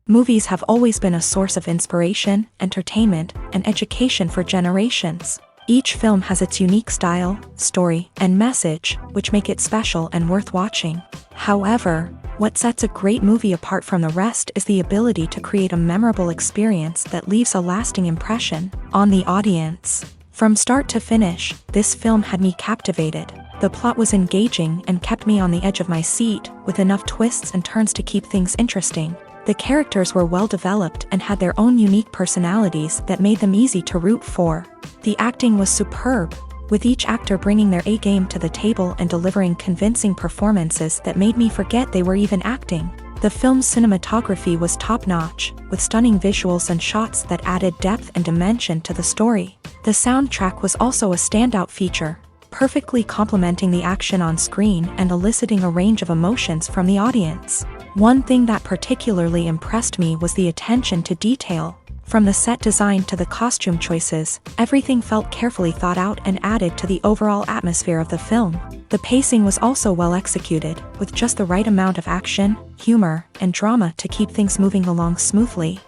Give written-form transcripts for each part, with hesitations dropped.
Movies have always been a source of inspiration, entertainment, and education for generations. Each film has its unique style, story, and message, which make it special and worth watching. However, what sets a great movie apart from the rest is the ability to create a memorable experience that leaves a lasting impression on the audience. From start to finish, this film had me captivated. The plot was engaging and kept me on the edge of my seat, with enough twists and turns to keep things interesting. The characters were well developed and had their own unique personalities that made them easy to root for. The acting was superb, with each actor bringing their A-game to the table and delivering convincing performances that made me forget they were even acting. The film's cinematography was top-notch, with stunning visuals and shots that added depth and dimension to the story. The soundtrack was also a standout feature, perfectly complementing the action on screen and eliciting a range of emotions from the audience. One thing that particularly impressed me was the attention to detail. From the set design to the costume choices, everything felt carefully thought out and added to the overall atmosphere of the film. The pacing was also well executed, with just the right amount of action, humor, and drama to keep things moving along smoothly.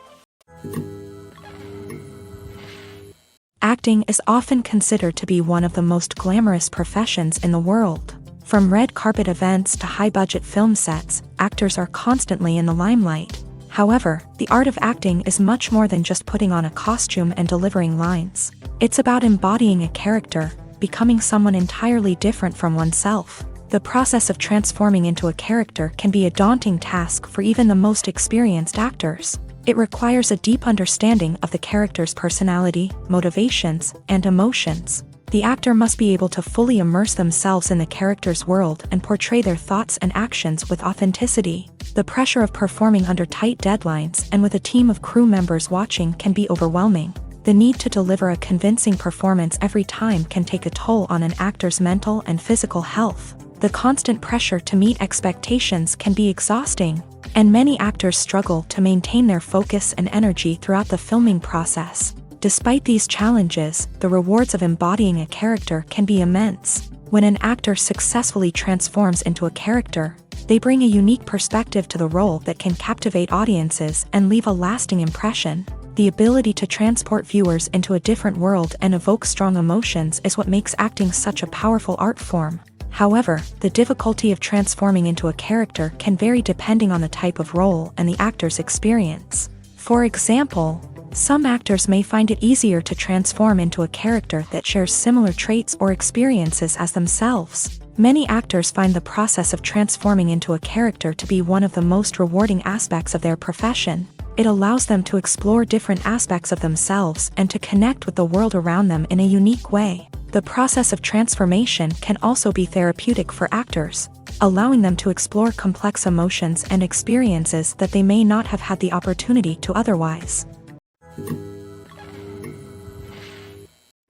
Acting is often considered to be one of the most glamorous professions in the world. From red carpet events to high-budget film sets, actors are constantly in the limelight. However, the art of acting is much more than just putting on a costume and delivering lines. It's about embodying a character, becoming someone entirely different from oneself. The process of transforming into a character can be a daunting task for even the most experienced actors. It requires a deep understanding of the character's personality, motivations, and emotions. The actor must be able to fully immerse themselves in the character's world and portray their thoughts and actions with authenticity. The pressure of performing under tight deadlines and with a team of crew members watching can be overwhelming. The need to deliver a convincing performance every time can take a toll on an actor's mental and physical health. The constant pressure to meet expectations can be exhausting, and many actors struggle to maintain their focus and energy throughout the filming process. Despite these challenges, the rewards of embodying a character can be immense. When an actor successfully transforms into a character, they bring a unique perspective to the role that can captivate audiences and leave a lasting impression. The ability to transport viewers into a different world and evoke strong emotions is what makes acting such a powerful art form. However, the difficulty of transforming into a character can vary depending on the type of role and the actor's experience. For example, some actors may find it easier to transform into a character that shares similar traits or experiences as themselves. Many actors find the process of transforming into a character to be one of the most rewarding aspects of their profession. It allows them to explore different aspects of themselves and to connect with the world around them in a unique way. The process of transformation can also be therapeutic for actors, allowing them to explore complex emotions and experiences that they may not have had the opportunity to otherwise.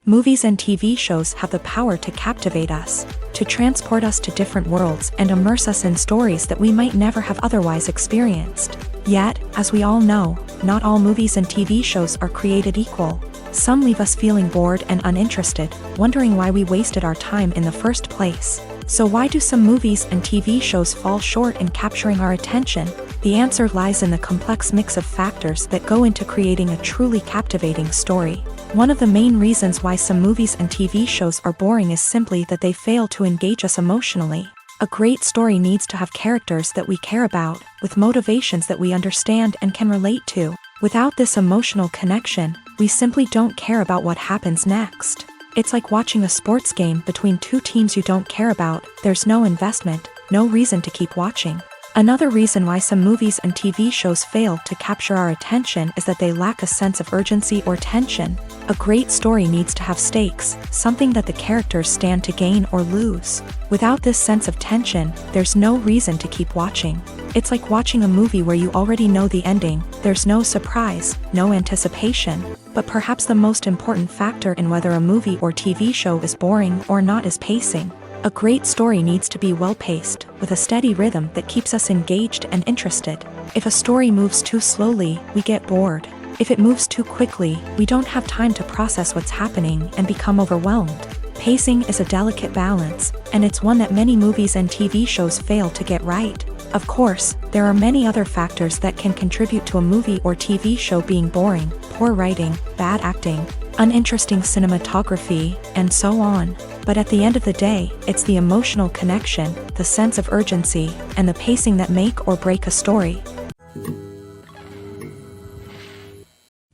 Movies and TV shows have the power to captivate us, to transport us to different worlds and immerse us in stories that we might never have otherwise experienced. Yet, as we all know, not all movies and TV shows are created equal. Some leave us feeling bored and uninterested, wondering why we wasted our time in the first place. So why do some movies and TV shows fall short in capturing our attention? The answer lies in the complex mix of factors that go into creating a truly captivating story. One of the main reasons why some movies and TV shows are boring is simply that they fail to engage us emotionally. A great story needs to have characters that we care about, with motivations that we understand and can relate to. Without this emotional connection, we simply don't care about what happens next. It's like watching a sports game between two teams you don't care about. There's no investment, no reason to keep watching. Another reason why some movies and TV shows fail to capture our attention is that they lack a sense of urgency or tension. A great story needs to have stakes, something that the characters stand to gain or lose. Without this sense of tension, there's no reason to keep watching. It's like watching a movie where you already know the ending. There's no surprise, no anticipation. But perhaps the most important factor in whether a movie or TV show is boring or not is pacing. A great story needs to be well-paced, with a steady rhythm that keeps us engaged and interested. If a story moves too slowly, we get bored. If it moves too quickly, we don't have time to process what's happening and become overwhelmed. Pacing is a delicate balance, and it's one that many movies and TV shows fail to get right. Of course, there are many other factors that can contribute to a movie or TV show being boring: poor writing, bad acting, uninteresting cinematography, and so on. But at the end of the day, it's the emotional connection, the sense of urgency, and the pacing that make or break a story.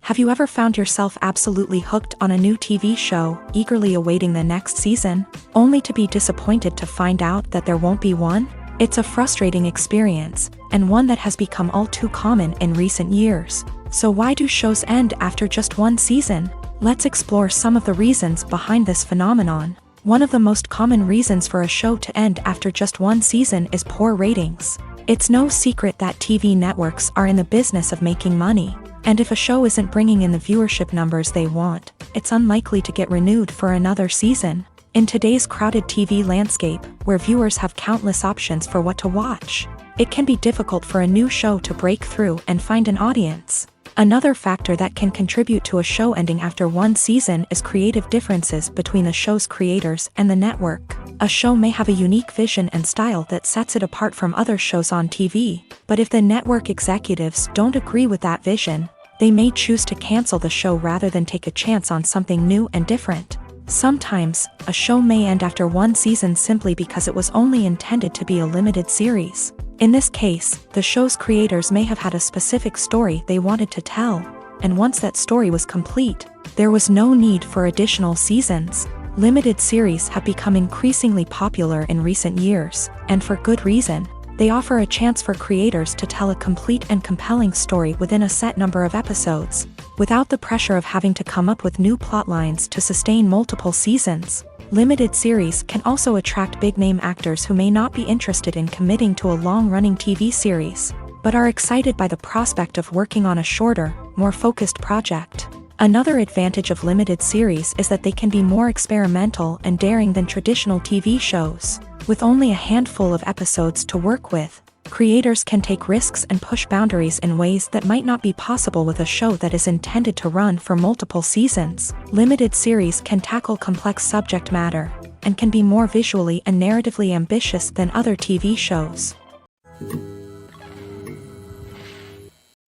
Have you ever found yourself absolutely hooked on a new TV show, eagerly awaiting the next season, only to be disappointed to find out that there won't be one? It's a frustrating experience, and one that has become all too common in recent years. So why do shows end after just one season? Let's explore some of the reasons behind this phenomenon. One of the most common reasons for a show to end after just one season is poor ratings. It's no secret that TV networks are in the business of making money. And if a show isn't bringing in the viewership numbers they want, it's unlikely to get renewed for another season. In today's crowded TV landscape, where viewers have countless options for what to watch, it can be difficult for a new show to break through and find an audience. Another factor that can contribute to a show ending after one season is creative differences between the show's creators and the network. A show may have a unique vision and style that sets it apart from other shows on TV, but if the network executives don't agree with that vision, they may choose to cancel the show rather than take a chance on something new and different. Sometimes, a show may end after one season simply because it was only intended to be a limited series. In this case, the show's creators may have had a specific story they wanted to tell, and once that story was complete, there was no need for additional seasons. Limited series have become increasingly popular in recent years, and for good reason. They offer a chance for creators to tell a complete and compelling story within a set number of episodes, without the pressure of having to come up with new plot lines to sustain multiple seasons. Limited series can also attract big-name actors who may not be interested in committing to a long-running TV series, but are excited by the prospect of working on a shorter, more focused project. Another advantage of limited series is that they can be more experimental and daring than traditional TV shows. With only a handful of episodes to work with, creators can take risks and push boundaries in ways that might not be possible with a show that is intended to run for multiple seasons. Limited series can tackle complex subject matter, and can be more visually and narratively ambitious than other TV shows.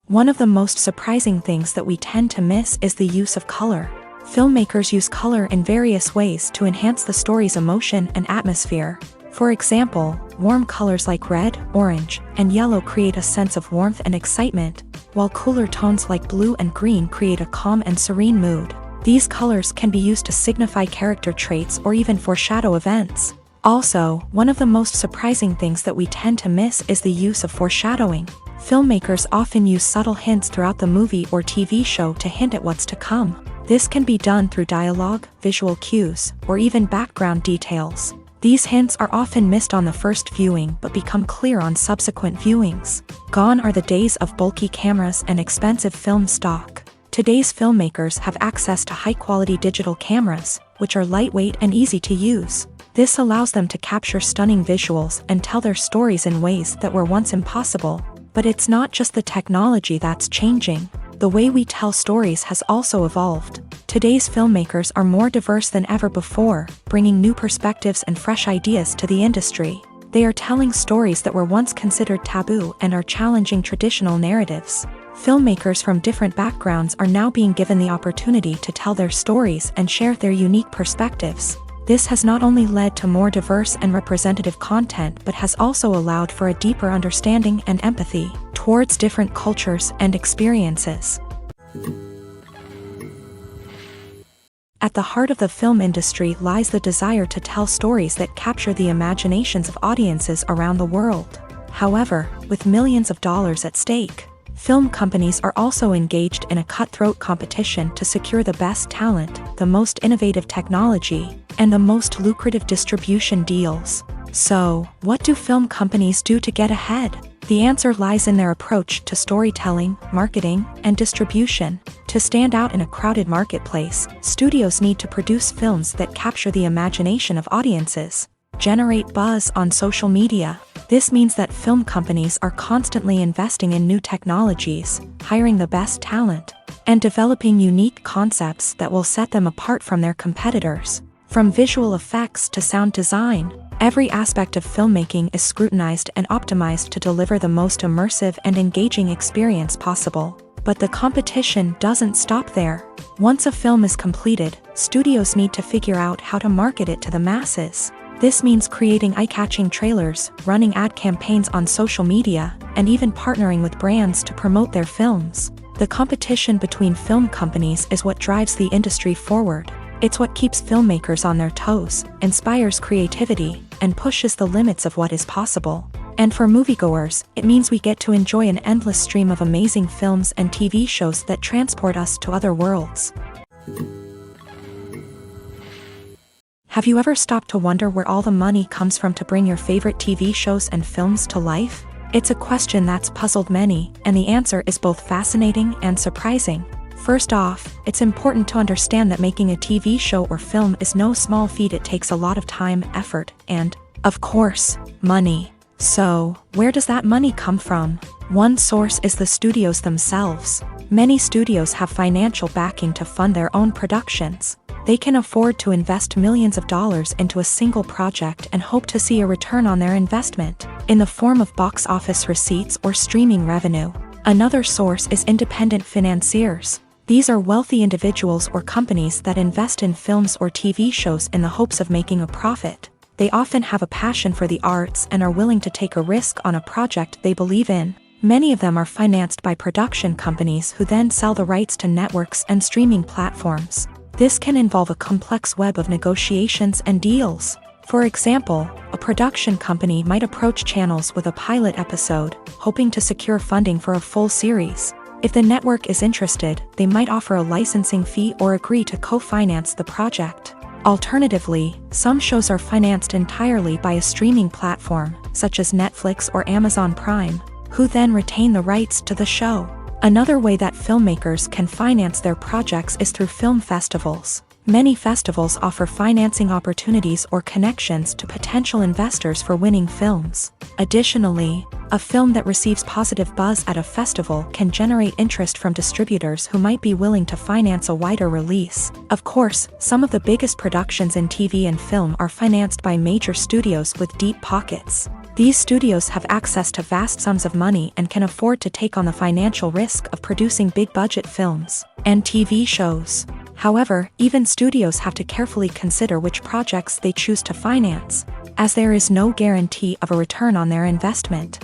One of the most surprising things that we tend to miss is the use of color. Filmmakers use color in various ways to enhance the story's emotion and atmosphere. For example, warm colors like red, orange, and yellow create a sense of warmth and excitement, while cooler tones like blue and green create a calm and serene mood. These colors can be used to signify character traits or even foreshadow events. Also, one of the most surprising things that we tend to miss is the use of foreshadowing. Filmmakers often use subtle hints throughout the movie or TV show to hint at what's to come. This can be done through dialogue, visual cues, or even background details. These hints are often missed on the first viewing but become clear on subsequent viewings. Gone are the days of bulky cameras and expensive film stock. Today's filmmakers have access to high-quality digital cameras, which are lightweight and easy to use. This allows them to capture stunning visuals and tell their stories in ways that were once impossible. But it's not just the technology that's changing. The way we tell stories has also evolved. Today's filmmakers are more diverse than ever before, bringing new perspectives and fresh ideas to the industry. They are telling stories that were once considered taboo and are challenging traditional narratives. Filmmakers from different backgrounds are now being given the opportunity to tell their stories and share their unique perspectives. This has not only led to more diverse and representative content but has also allowed for a deeper understanding and empathy towards different cultures and experiences. At the heart of the film industry lies the desire to tell stories that capture the imaginations of audiences around the world. However, with millions of dollars at stake, film companies are also engaged in a cutthroat competition to secure the best talent, the most innovative technology, and the most lucrative distribution deals. So, what do film companies do to get ahead? The answer lies in their approach to storytelling, marketing, and distribution. To stand out in a crowded marketplace, studios need to produce films that capture the imagination of audiences, generate buzz on social media. This means that film companies are constantly investing in new technologies, hiring the best talent, and developing unique concepts that will set them apart from their competitors. From visual effects to sound design, Every aspect of filmmaking is scrutinized and optimized to deliver the most immersive and engaging experience possible. But the competition doesn't stop there. Once a film is completed, studios need to figure out how to market it to the masses. This means creating eye-catching trailers, running ad campaigns on social media, and even partnering with brands to promote their films. The competition between film companies is what drives the industry forward. It's what keeps filmmakers on their toes, inspires creativity, and pushes the limits of what is possible. And for moviegoers, it means we get to enjoy an endless stream of amazing films and TV shows that transport us to other worlds. Have you ever stopped to wonder where all the money comes from to bring your favorite TV shows and films to life? It's a question that's puzzled many, and the answer is both fascinating and surprising. First off, it's important to understand that making a TV show or film is no small feat. It takes a lot of time, effort, and, of course, money. So, where does that money come from? One source is the studios themselves. Many studios have financial backing to fund their own productions. They can afford to invest millions of dollars into a single project and hope to see a return on their investment, in the form of box office receipts or streaming revenue. Another source is independent financiers. These are wealthy individuals or companies that invest in films or TV shows in the hopes of making a profit. They often have a passion for the arts and are willing to take a risk on a project they believe in. Many of them are financed by production companies who then sell the rights to networks and streaming platforms. This can involve a complex web of negotiations and deals. For example, a production company might approach channels with a pilot episode, hoping to secure funding for a full series. If the network is interested, they might offer a licensing fee or agree to co-finance the project. Alternatively, some shows are financed entirely by a streaming platform, such as Netflix or Amazon Prime, who then retain the rights to the show. Another way that filmmakers can finance their projects is through film festivals. Many festivals offer financing opportunities or connections to potential investors for winning films. Additionally, a film that receives positive buzz at a festival can generate interest from distributors who might be willing to finance a wider release. Of course, some of the biggest productions in TV and film are financed by major studios with deep pockets. These studios have access to vast sums of money and can afford to take on the financial risk of producing big-budget films and TV shows. However, even studios have to carefully consider which projects they choose to finance, as there is no guarantee of a return on their investment.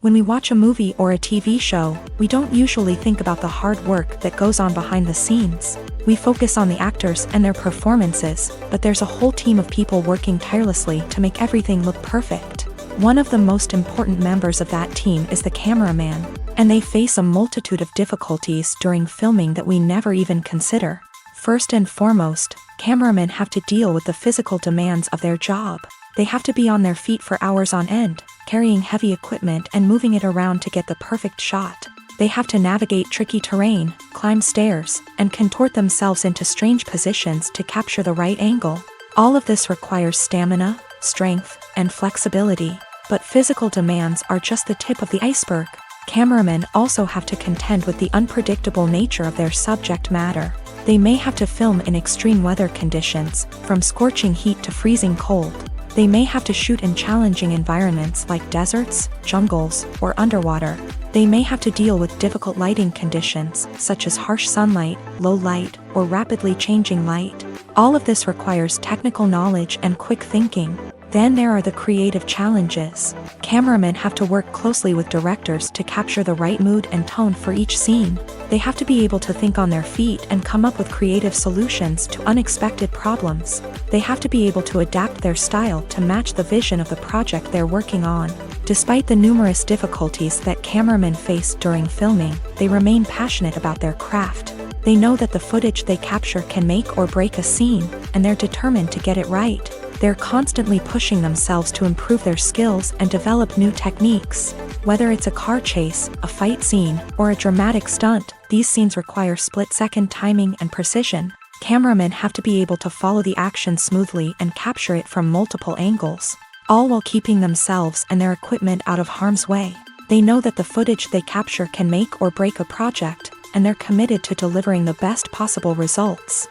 When we watch a movie or a TV show, we don't usually think about the hard work that goes on behind the scenes. We focus on the actors and their performances, but there's a whole team of people working tirelessly to make everything look perfect. One of the most important members of that team is the cameraman, and they face a multitude of difficulties during filming that we never even consider. First and foremost, cameramen have to deal with the physical demands of their job. They have to be on their feet for hours on end, carrying heavy equipment and moving it around to get the perfect shot. They have to navigate tricky terrain, climb stairs, and contort themselves into strange positions to capture the right angle. All of this requires stamina, strength, and flexibility. But physical demands are just the tip of the iceberg. Cameramen also have to contend with the unpredictable nature of their subject matter. They may have to film in extreme weather conditions, from scorching heat to freezing cold. They may have to shoot in challenging environments like deserts, jungles, or underwater. They may have to deal with difficult lighting conditions, such as harsh sunlight, low light, or rapidly changing light. All of this requires technical knowledge and quick thinking. Then there are the creative challenges. Cameramen have to work closely with directors to capture the right mood and tone for each scene. They have to be able to think on their feet and come up with creative solutions to unexpected problems. They have to be able to adapt their style to match the vision of the project they're working on. Despite the numerous difficulties that cameramen face during filming, they remain passionate about their craft. They know that the footage they capture can make or break a scene, and they're determined to get it right. They're constantly pushing themselves to improve their skills and develop new techniques. Whether it's a car chase, a fight scene, or a dramatic stunt, these scenes require split-second timing and precision. Cameramen have to be able to follow the action smoothly and capture it from multiple angles, all while keeping themselves and their equipment out of harm's way. They know that the footage they capture can make or break a project, and they're committed to delivering the best possible results.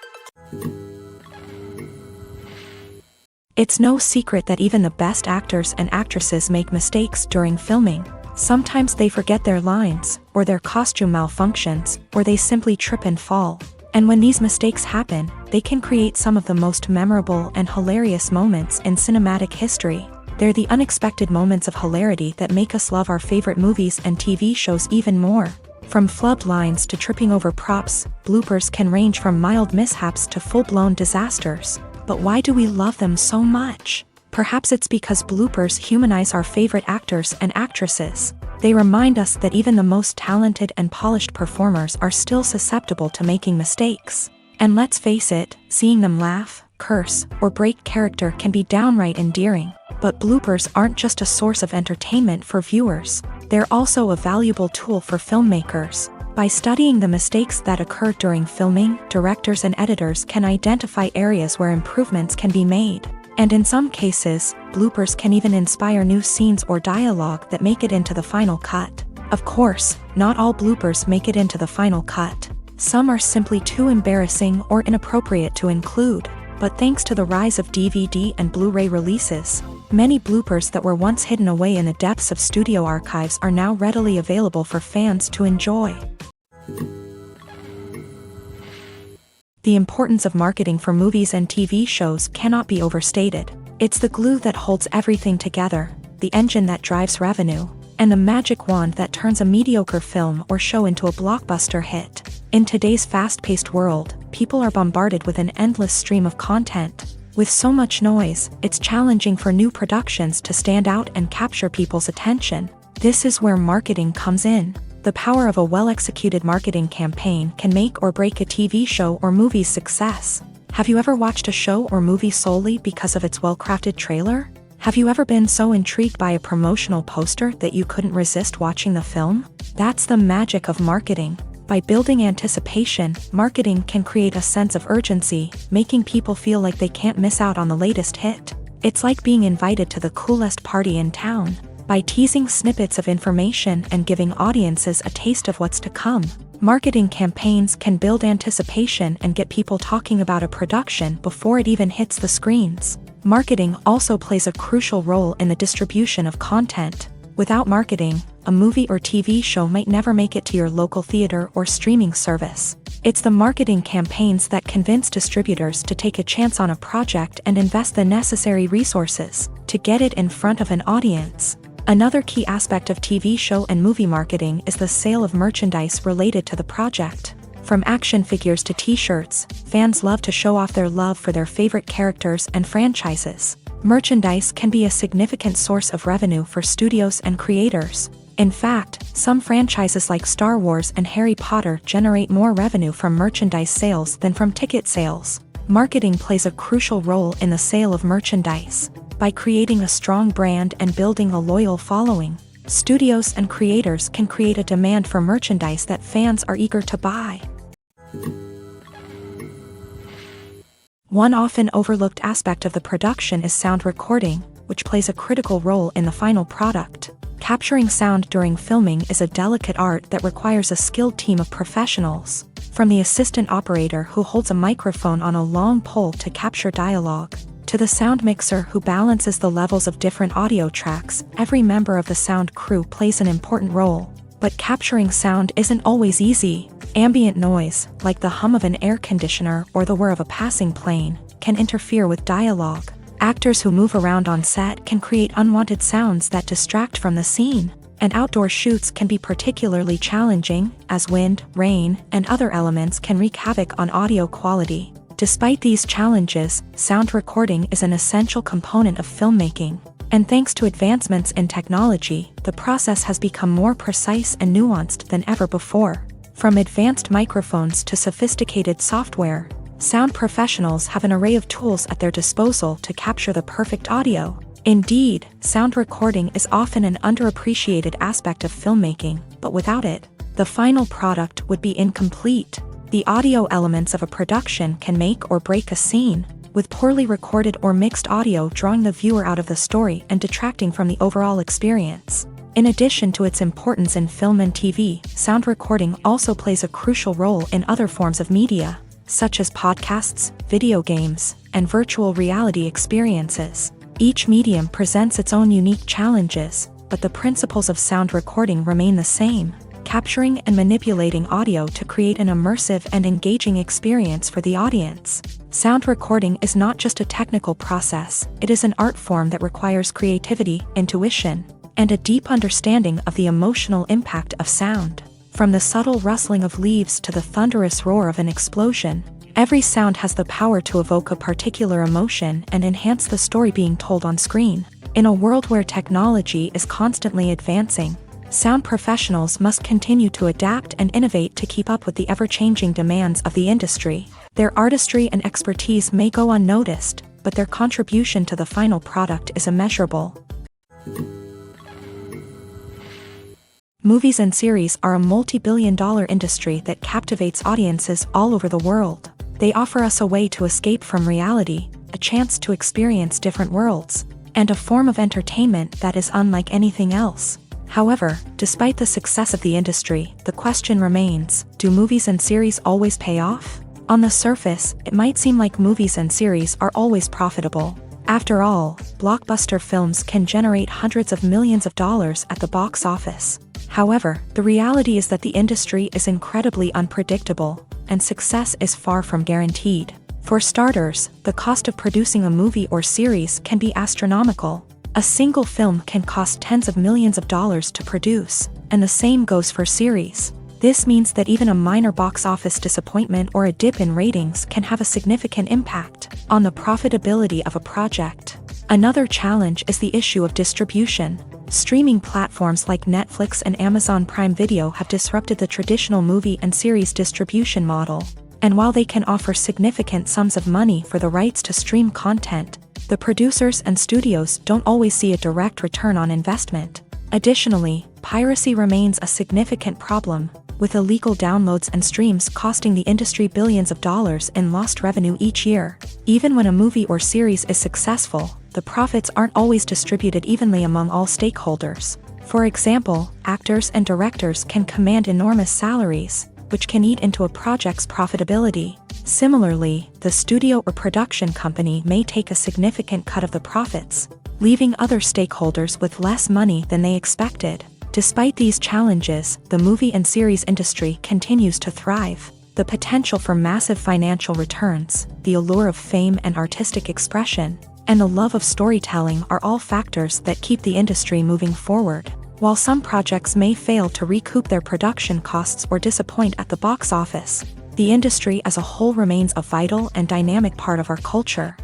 It's no secret that even the best actors and actresses make mistakes during filming. Sometimes they forget their lines, or their costume malfunctions, or they simply trip and fall. And when these mistakes happen, they can create some of the most memorable and hilarious moments in cinematic history. They're the unexpected moments of hilarity that make us love our favorite movies and TV shows even more. From flubbed lines to tripping over props, bloopers can range from mild mishaps to full-blown disasters. But why do we love them so much? Perhaps it's because bloopers humanize our favorite actors and actresses. They remind us that even the most talented and polished performers are still susceptible to making mistakes. And let's face it, seeing them laugh, curse, or break character can be downright endearing. But bloopers aren't just a source of entertainment for viewers. They're also a valuable tool for filmmakers. By studying the mistakes that occur during filming, directors and editors can identify areas where improvements can be made. And in some cases, bloopers can even inspire new scenes or dialogue that make it into the final cut. Of course, not all bloopers make it into the final cut. Some are simply too embarrassing or inappropriate to include. But thanks to the rise of DVD and Blu-ray releases, many bloopers that were once hidden away in the depths of studio archives are now readily available for fans to enjoy. The importance of marketing for movies and TV shows cannot be overstated. It's the glue that holds everything together, the engine that drives revenue, and the magic wand that turns a mediocre film or show into a blockbuster hit. In today's fast-paced world, people are bombarded with an endless stream of content. With so much noise, it's challenging for new productions to stand out and capture people's attention. This is where marketing comes in. The power of a well-executed marketing campaign can make or break a TV show or movie's success. Have you ever watched a show or movie solely because of its well-crafted trailer? Have you ever been so intrigued by a promotional poster that you couldn't resist watching the film? That's the magic of marketing. By building anticipation, marketing can create a sense of urgency, making people feel like they can't miss out on the latest hit. It's like being invited to the coolest party in town. By teasing snippets of information and giving audiences a taste of what's to come, marketing campaigns can build anticipation and get people talking about a production before it even hits the screens. Marketing also plays a crucial role in the distribution of content. Without marketing, a movie or TV show might never make it to your local theater or streaming service. It's the marketing campaigns that convince distributors to take a chance on a project and invest the necessary resources to get it in front of an audience. Another key aspect of TV show and movie marketing is the sale of merchandise related to the project. From action figures to t-shirts, fans love to show off their love for their favorite characters and franchises. Merchandise can be a significant source of revenue for studios and creators. In fact, some franchises like Star Wars and Harry Potter generate more revenue from merchandise sales than from ticket sales. Marketing plays a crucial role in the sale of merchandise. By creating a strong brand and building a loyal following, studios and creators can create a demand for merchandise that fans are eager to buy. One often overlooked aspect of the production is sound recording, which plays a critical role in the final product. Capturing sound during filming is a delicate art that requires a skilled team of professionals. From the assistant operator who holds a microphone on a long pole to capture dialogue, to the sound mixer who balances the levels of different audio tracks, every member of the sound crew plays an important role. But capturing sound isn't always easy. Ambient noise, like the hum of an air conditioner or the whir of a passing plane, can interfere with dialogue. Actors who move around on set can create unwanted sounds that distract from the scene. And outdoor shoots can be particularly challenging, as wind, rain, and other elements can wreak havoc on audio quality. Despite these challenges, sound recording is an essential component of filmmaking. And thanks to advancements in technology, the process has become more precise and nuanced than ever before. From advanced microphones to sophisticated software, sound professionals have an array of tools at their disposal to capture the perfect audio. Indeed, sound recording is often an underappreciated aspect of filmmaking, but without it, the final product would be incomplete. The audio elements of a production can make or break a scene, with poorly recorded or mixed audio drawing the viewer out of the story and detracting from the overall experience. In addition to its importance in film and TV, sound recording also plays a crucial role in other forms of media. such as podcasts, video games, and virtual reality experiences. Each medium presents its own unique challenges, but the principles of sound recording remain the same, capturing and manipulating audio to create an immersive and engaging experience for the audience. Sound recording is not just a technical process, it is an art form that requires creativity, intuition, and a deep understanding of the emotional impact of sound. From the subtle rustling of leaves to the thunderous roar of an explosion, every sound has the power to evoke a particular emotion and enhance the story being told on screen. In a world where technology is constantly advancing, sound professionals must continue to adapt and innovate to keep up with the ever-changing demands of the industry. Their artistry and expertise may go unnoticed, but their contribution to the final product is immeasurable. Movies and series are a multi-billion-dollar industry that captivates audiences all over the world. They offer us a way to escape from reality, a chance to experience different worlds, and a form of entertainment that is unlike anything else. However, despite the success of the industry, the question remains, do movies and series always pay off? On the surface, it might seem like movies and series are always profitable. After all, blockbuster films can generate hundreds of millions of dollars at the box office. However, the reality is that the industry is incredibly unpredictable, and success is far from guaranteed. For starters, the cost of producing a movie or series can be astronomical. A single film can cost tens of millions of dollars to produce, and the same goes for series. This means that even a minor box office disappointment or a dip in ratings can have a significant impact on the profitability of a project. Another challenge is the issue of distribution. Streaming platforms like Netflix and Amazon Prime Video have disrupted the traditional movie and series distribution model. And while they can offer significant sums of money for the rights to stream content, the producers and studios don't always see a direct return on investment. Additionally, piracy remains a significant problem, with illegal downloads and streams costing the industry billions of dollars in lost revenue each year. Even when a movie or series is successful, the profits aren't always distributed evenly among all stakeholders. For example, actors and directors can command enormous salaries, which can eat into a project's profitability. Similarly, the studio or production company may take a significant cut of the profits, leaving other stakeholders with less money than they expected. Despite these challenges, the movie and series industry continues to thrive. The potential for massive financial returns, the allure of fame and artistic expression, and the love of storytelling are all factors that keep the industry moving forward. While some projects may fail to recoup their production costs or disappoint at the box office, the industry as a whole remains a vital and dynamic part of our culture.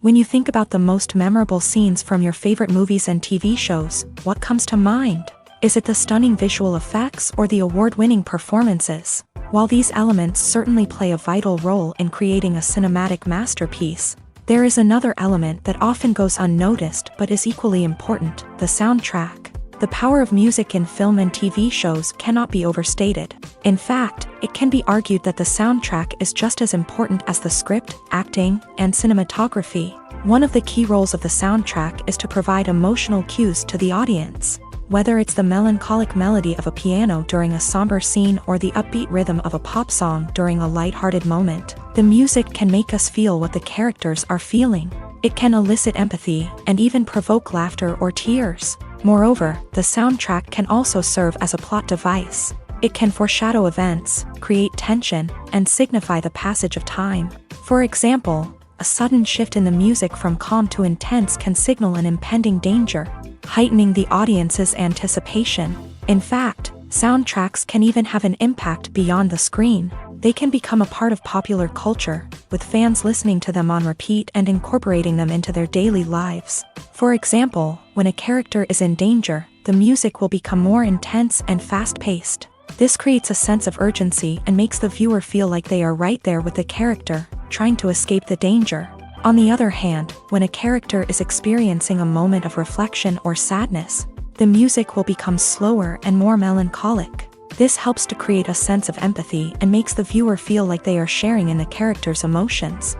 When you think about the most memorable scenes from your favorite movies and TV shows, what comes to mind? Is it the stunning visual effects or the award-winning performances? While these elements certainly play a vital role in creating a cinematic masterpiece, there is another element that often goes unnoticed but is equally important: the soundtrack. The power of music in film and TV shows cannot be overstated. In fact, it can be argued that the soundtrack is just as important as the script, acting, and cinematography. One of the key roles of the soundtrack is to provide emotional cues to the audience. Whether it's the melancholic melody of a piano during a somber scene or the upbeat rhythm of a pop song during a lighthearted moment, the music can make us feel what the characters are feeling. It can elicit empathy and even provoke laughter or tears. Moreover, the soundtrack can also serve as a plot device. It can foreshadow events, create tension, and signify the passage of time. For example, a sudden shift in the music from calm to intense can signal an impending danger, heightening the audience's anticipation. In fact, soundtracks can even have an impact beyond the screen. They can become a part of popular culture, with fans listening to them on repeat and incorporating them into their daily lives. For example, when a character is in danger, the music will become more intense and fast-paced. This creates a sense of urgency and makes the viewer feel like they are right there with the character, trying to escape the danger. On the other hand, when a character is experiencing a moment of reflection or sadness, the music will become slower and more melancholic. This helps to create a sense of empathy and makes the viewer feel like they are sharing in the character's emotions.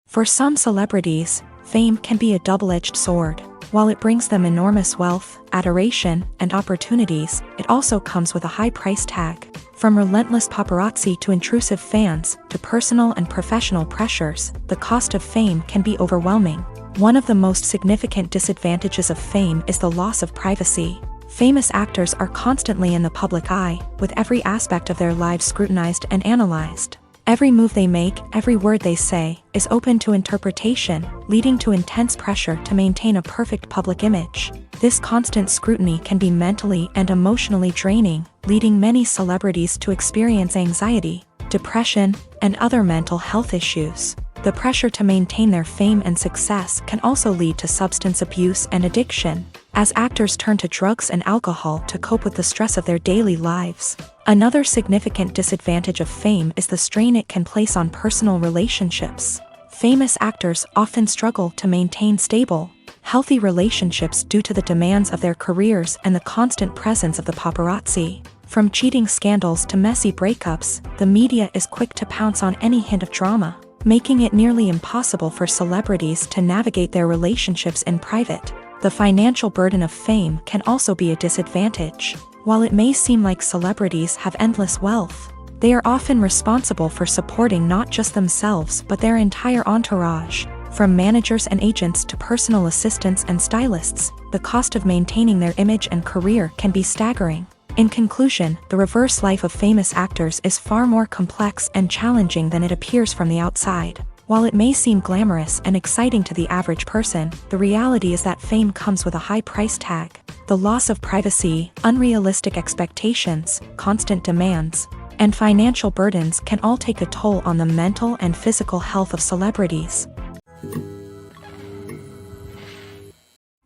For some celebrities, fame can be a double-edged sword. While it brings them enormous wealth, adoration, and opportunities, it also comes with a high price tag. From relentless paparazzi to intrusive fans, to personal and professional pressures, the cost of fame can be overwhelming. One of the most significant disadvantages of fame is the loss of privacy. Famous actors are constantly in the public eye, with every aspect of their lives scrutinized and analyzed. Every move they make, every word they say, is open to interpretation, leading to intense pressure to maintain a perfect public image. This constant scrutiny can be mentally and emotionally draining, leading many celebrities to experience anxiety, depression, and other mental health issues. The pressure to maintain their fame and success can also lead to substance abuse and addiction, as actors turn to drugs and alcohol to cope with the stress of their daily lives. Another significant disadvantage of fame is the strain it can place on personal relationships. Famous actors often struggle to maintain stable, healthy relationships due to the demands of their careers and the constant presence of the paparazzi. From cheating scandals to messy breakups, the media is quick to pounce on any hint of drama, making it nearly impossible for celebrities to navigate their relationships in private. The financial burden of fame can also be a disadvantage. While it may seem like celebrities have endless wealth, they are often responsible for supporting not just themselves but their entire entourage. From managers and agents to personal assistants and stylists, the cost of maintaining their image and career can be staggering. In conclusion, the reverse life of famous actors is far more complex and challenging than it appears from the outside. While it may seem glamorous and exciting to the average person, the reality is that fame comes with a high price tag. The loss of privacy, unrealistic expectations, constant demands, and financial burdens can all take a toll on the mental and physical health of celebrities.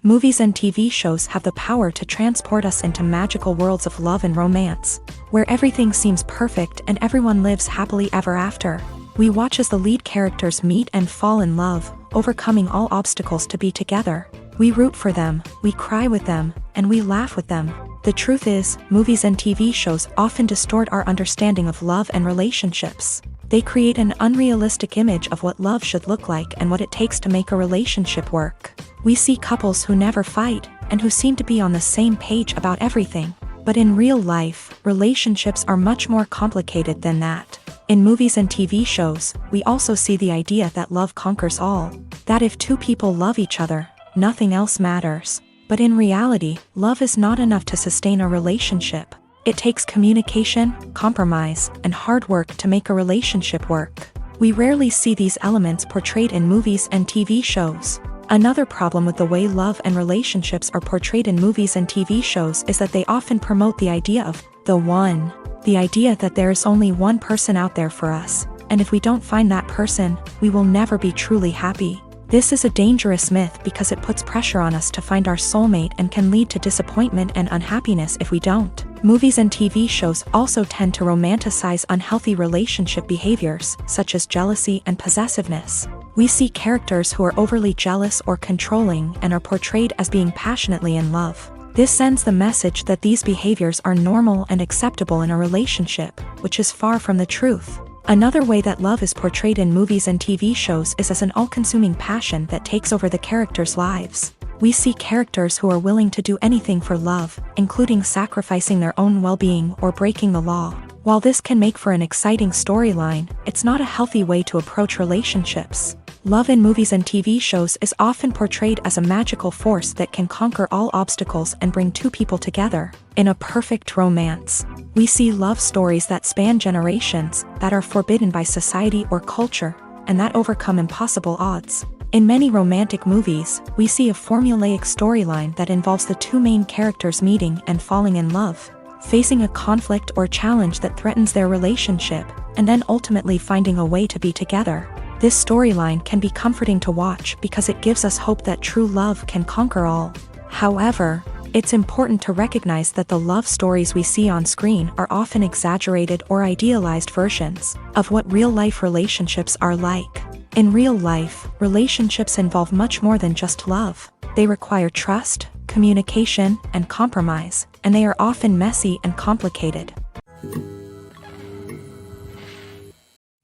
Movies and TV shows have the power to transport us into magical worlds of love and romance, where everything seems perfect and everyone lives happily ever after. We watch as the lead characters meet and fall in love, overcoming all obstacles to be together. We root for them, we cry with them, and we laugh with them. The truth is, movies and TV shows often distort our understanding of love and relationships. They create an unrealistic image of what love should look like and what it takes to make a relationship work. We see couples who never fight, and who seem to be on the same page about everything. But in real life, relationships are much more complicated than that. In movies and TV shows, we also see the idea that love conquers all. That if two people love each other, nothing else matters. But in reality, love is not enough to sustain a relationship. It takes communication, compromise, and hard work to make a relationship work. We rarely see these elements portrayed in movies and TV shows. Another problem with the way love and relationships are portrayed in movies and TV shows is that they often promote the idea of the one. The idea that there is only one person out there for us, and if we don't find that person, we will never be truly happy. This is a dangerous myth because it puts pressure on us to find our soulmate and can lead to disappointment and unhappiness if we don't. Movies and TV shows also tend to romanticize unhealthy relationship behaviors, such as jealousy and possessiveness. We see characters who are overly jealous or controlling and are portrayed as being passionately in love. This sends the message that these behaviors are normal and acceptable in a relationship, which is far from the truth. Another way that love is portrayed in movies and TV shows is as an all-consuming passion that takes over the characters' lives. We see characters who are willing to do anything for love, including sacrificing their own well-being or breaking the law. While this can make for an exciting storyline, it's not a healthy way to approach relationships. Love in movies and TV shows is often portrayed as a magical force that can conquer all obstacles and bring two people together in a perfect romance. We see love stories that span generations, that are forbidden by society or culture, and that overcome impossible odds. In many romantic movies, we see a formulaic storyline that involves the two main characters meeting and falling in love, facing a conflict or challenge that threatens their relationship, and then ultimately finding a way to be together. This storyline can be comforting to watch because it gives us hope that true love can conquer all. However, it's important to recognize that the love stories we see on screen are often exaggerated or idealized versions of what real-life relationships are like. In real life, relationships involve much more than just love. They require trust, communication, and compromise, and they are often messy and complicated.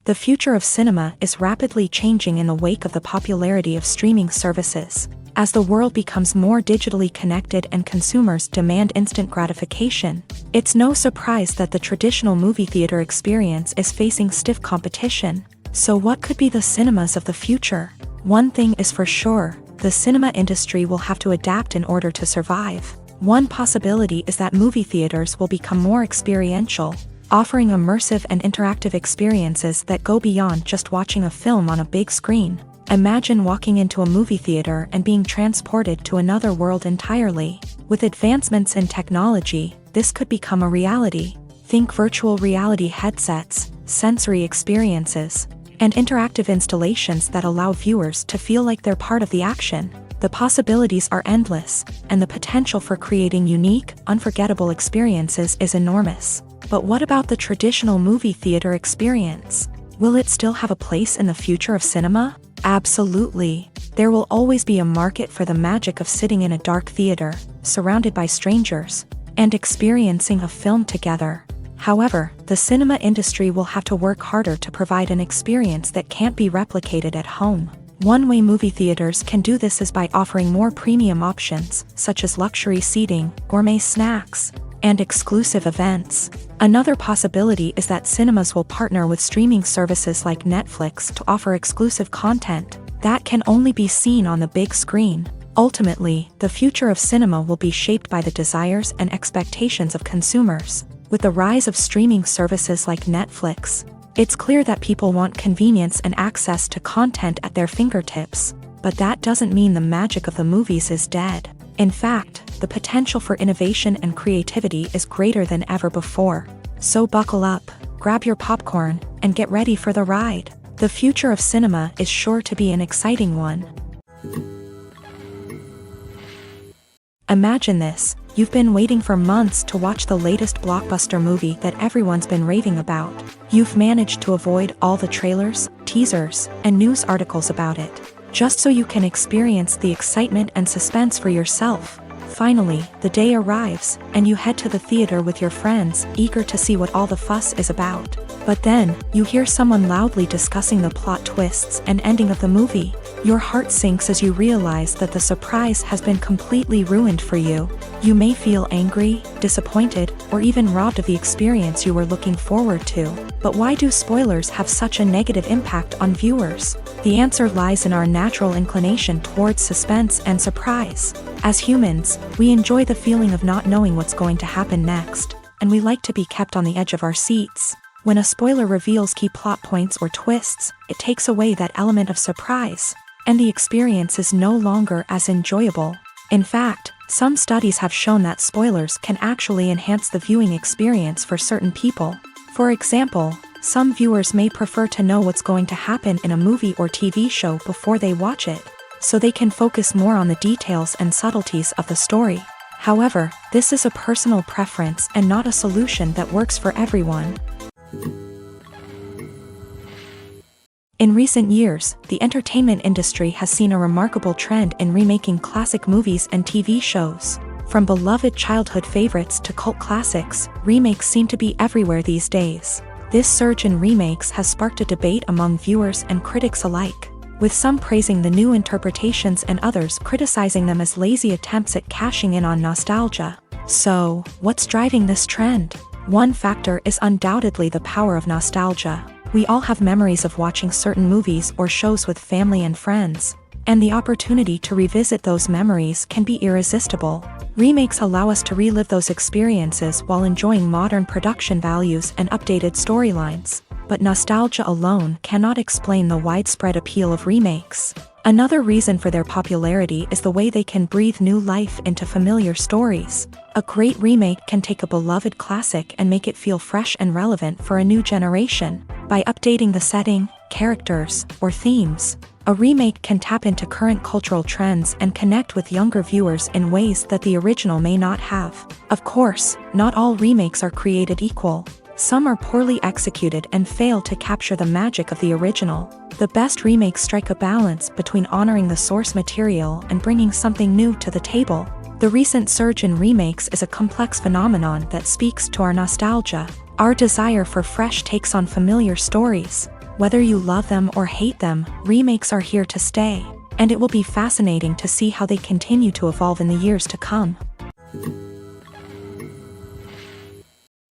The future of cinema is rapidly changing in the wake of the popularity of streaming services. As the world becomes more digitally connected and consumers demand instant gratification, it's no surprise that the traditional movie theater experience is facing stiff competition. So what could be the cinemas of the future? One thing is for sure, the cinema industry will have to adapt in order to survive. One possibility is that movie theaters will become more experiential, offering immersive and interactive experiences that go beyond just watching a film on a big screen. Imagine walking into a movie theater and being transported to another world entirely. With advancements in technology, this could become a reality. Think virtual reality headsets, sensory experiences, and interactive installations that allow viewers to feel like they're part of the action. The possibilities are endless, and the potential for creating unique, unforgettable experiences is enormous. But what about the traditional movie theater experience? Will it still have a place in the future of cinema? Absolutely. There will always be a market for the magic of sitting in a dark theater, surrounded by strangers, and experiencing a film together. However, the cinema industry will have to work harder to provide an experience that can't be replicated at home. One way movie theaters can do this is by offering more premium options, such as luxury seating, gourmet snacks, and exclusive events. Another possibility is that cinemas will partner with streaming services like Netflix to offer exclusive content that can only be seen on the big screen. Ultimately, the future of cinema will be shaped by the desires and expectations of consumers. With the rise of streaming services like Netflix, it's clear that people want convenience and access to content at their fingertips. But that doesn't mean the magic of the movies is dead. In fact, the potential for innovation and creativity is greater than ever before. So buckle up, grab your popcorn, and get ready for the ride. The future of cinema is sure to be an exciting one. Imagine this. You've been waiting for months to watch the latest blockbuster movie that everyone's been raving about. You've managed to avoid all the trailers, teasers, and news articles about it, just so you can experience the excitement and suspense for yourself. Finally, the day arrives, and you head to the theater with your friends, eager to see what all the fuss is about. But then, you hear someone loudly discussing the plot twists and ending of the movie. Your heart sinks as you realize that the surprise has been completely ruined for you. You may feel angry, disappointed, or even robbed of the experience you were looking forward to. But why do spoilers have such a negative impact on viewers? The answer lies in our natural inclination towards suspense and surprise. As humans, we enjoy the feeling of not knowing what's going to happen next, and we like to be kept on the edge of our seats. When a spoiler reveals key plot points or twists, it takes away that element of surprise, and the experience is no longer as enjoyable. In fact, some studies have shown that spoilers can actually enhance the viewing experience for certain people. For example, some viewers may prefer to know what's going to happen in a movie or TV show before they watch it, so they can focus more on the details and subtleties of the story. However, this is a personal preference and not a solution that works for everyone. In recent years, the entertainment industry has seen a remarkable trend in remaking classic movies and TV shows. From beloved childhood favorites to cult classics, remakes seem to be everywhere these days. This surge in remakes has sparked a debate among viewers and critics alike, with some praising the new interpretations and others criticizing them as lazy attempts at cashing in on nostalgia. So, what's driving this trend? One factor is undoubtedly the power of nostalgia. We all have memories of watching certain movies or shows with family and friends, and the opportunity to revisit those memories can be irresistible. Remakes allow us to relive those experiences while enjoying modern production values and updated storylines. But nostalgia alone cannot explain the widespread appeal of remakes. Another reason for their popularity is the way they can breathe new life into familiar stories. A great remake can take a beloved classic and make it feel fresh and relevant for a new generation. By updating the setting, characters, or themes, a remake can tap into current cultural trends and connect with younger viewers in ways that the original may not have. Of course, not all remakes are created equal. Some are poorly executed and fail to capture the magic of the original. The best remakes strike a balance between honoring the source material and bringing something new to the table. The recent surge in remakes is a complex phenomenon that speaks to our nostalgia, our desire for fresh takes on familiar stories. Whether you love them or hate them, remakes are here to stay. and it will be fascinating to see how they continue to evolve in the years to come.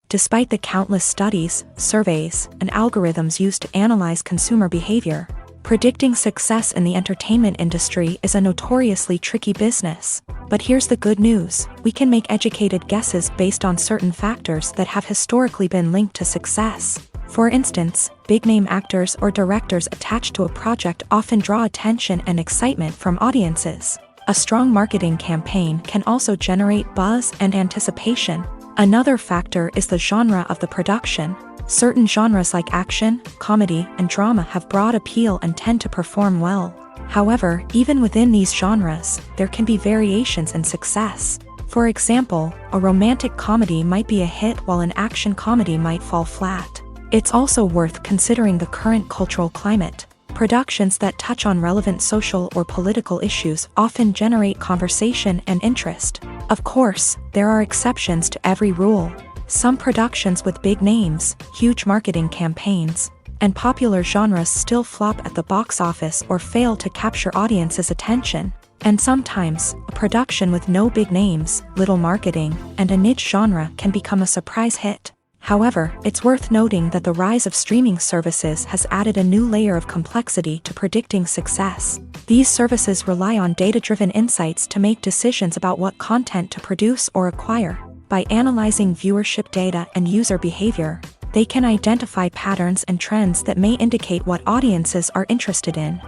Despite the countless studies, surveys, and algorithms used to analyze consumer behavior, predicting success in the entertainment industry is a notoriously tricky business. But here's the good news: we can make educated guesses based on certain factors that have historically been linked to success. For instance, big-name actors or directors attached to a project often draw attention and excitement from audiences. A strong marketing campaign can also generate buzz and anticipation. Another factor is the genre of the production. Certain genres like action, comedy, and drama have broad appeal and tend to perform well. However, even within these genres, there can be variations in success. For example, a romantic comedy might be a hit while an action comedy might fall flat. It's also worth considering the current cultural climate. Productions that touch on relevant social or political issues often generate conversation and interest. Of course, there are exceptions to every rule. Some productions with big names, huge marketing campaigns, and popular genres still flop at the box office or fail to capture audiences' attention. And sometimes, a production with no big names, little marketing, and a niche genre can become a surprise hit. However, it's worth noting that the rise of streaming services has added a new layer of complexity to predicting success. These services rely on data-driven insights to make decisions about what content to produce or acquire. By analyzing viewership data and user behavior, they can identify patterns and trends that may indicate what audiences are interested in.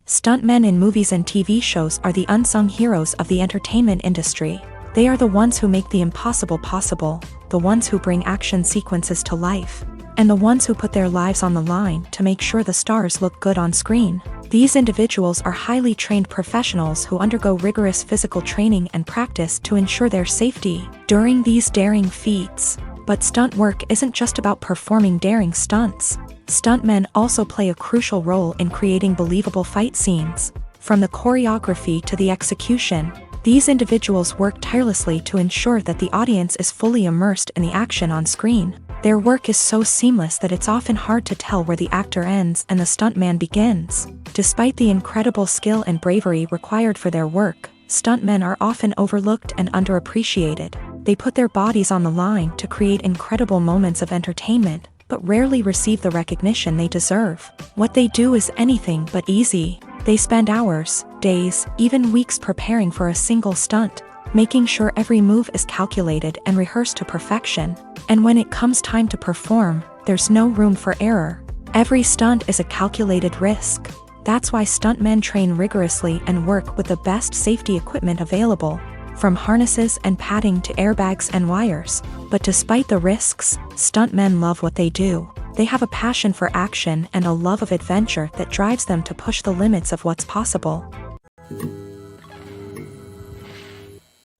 Stuntmen in movies and TV shows are the unsung heroes of the entertainment industry. They are the ones who make the impossible possible, the ones who bring action sequences to life, and the ones who put their lives on the line to make sure the stars look good on screen. These individuals are highly trained professionals who undergo rigorous physical training and practice to ensure their safety during these daring feats. But stunt work isn't just about performing daring stunts. Stuntmen also play a crucial role in creating believable fight scenes. From the choreography to the execution, these individuals work tirelessly to ensure that the audience is fully immersed in the action on screen. Their work is so seamless that it's often hard to tell where the actor ends and the stuntman begins. Despite the incredible skill and bravery required for their work, stuntmen are often overlooked and underappreciated. They put their bodies on the line to create incredible moments of entertainment, but rarely receive the recognition they deserve. What they do is anything but easy. They spend hours, days, even weeks preparing for a single stunt, making sure every move is calculated and rehearsed to perfection. And when it comes time to perform, there's no room for error. Every stunt is a calculated risk. That's why stuntmen train rigorously and work with the best safety equipment available, from harnesses and padding to airbags and wires. But despite the risks, stuntmen love what they do. They have a passion for action and a love of adventure that drives them to push the limits of what's possible.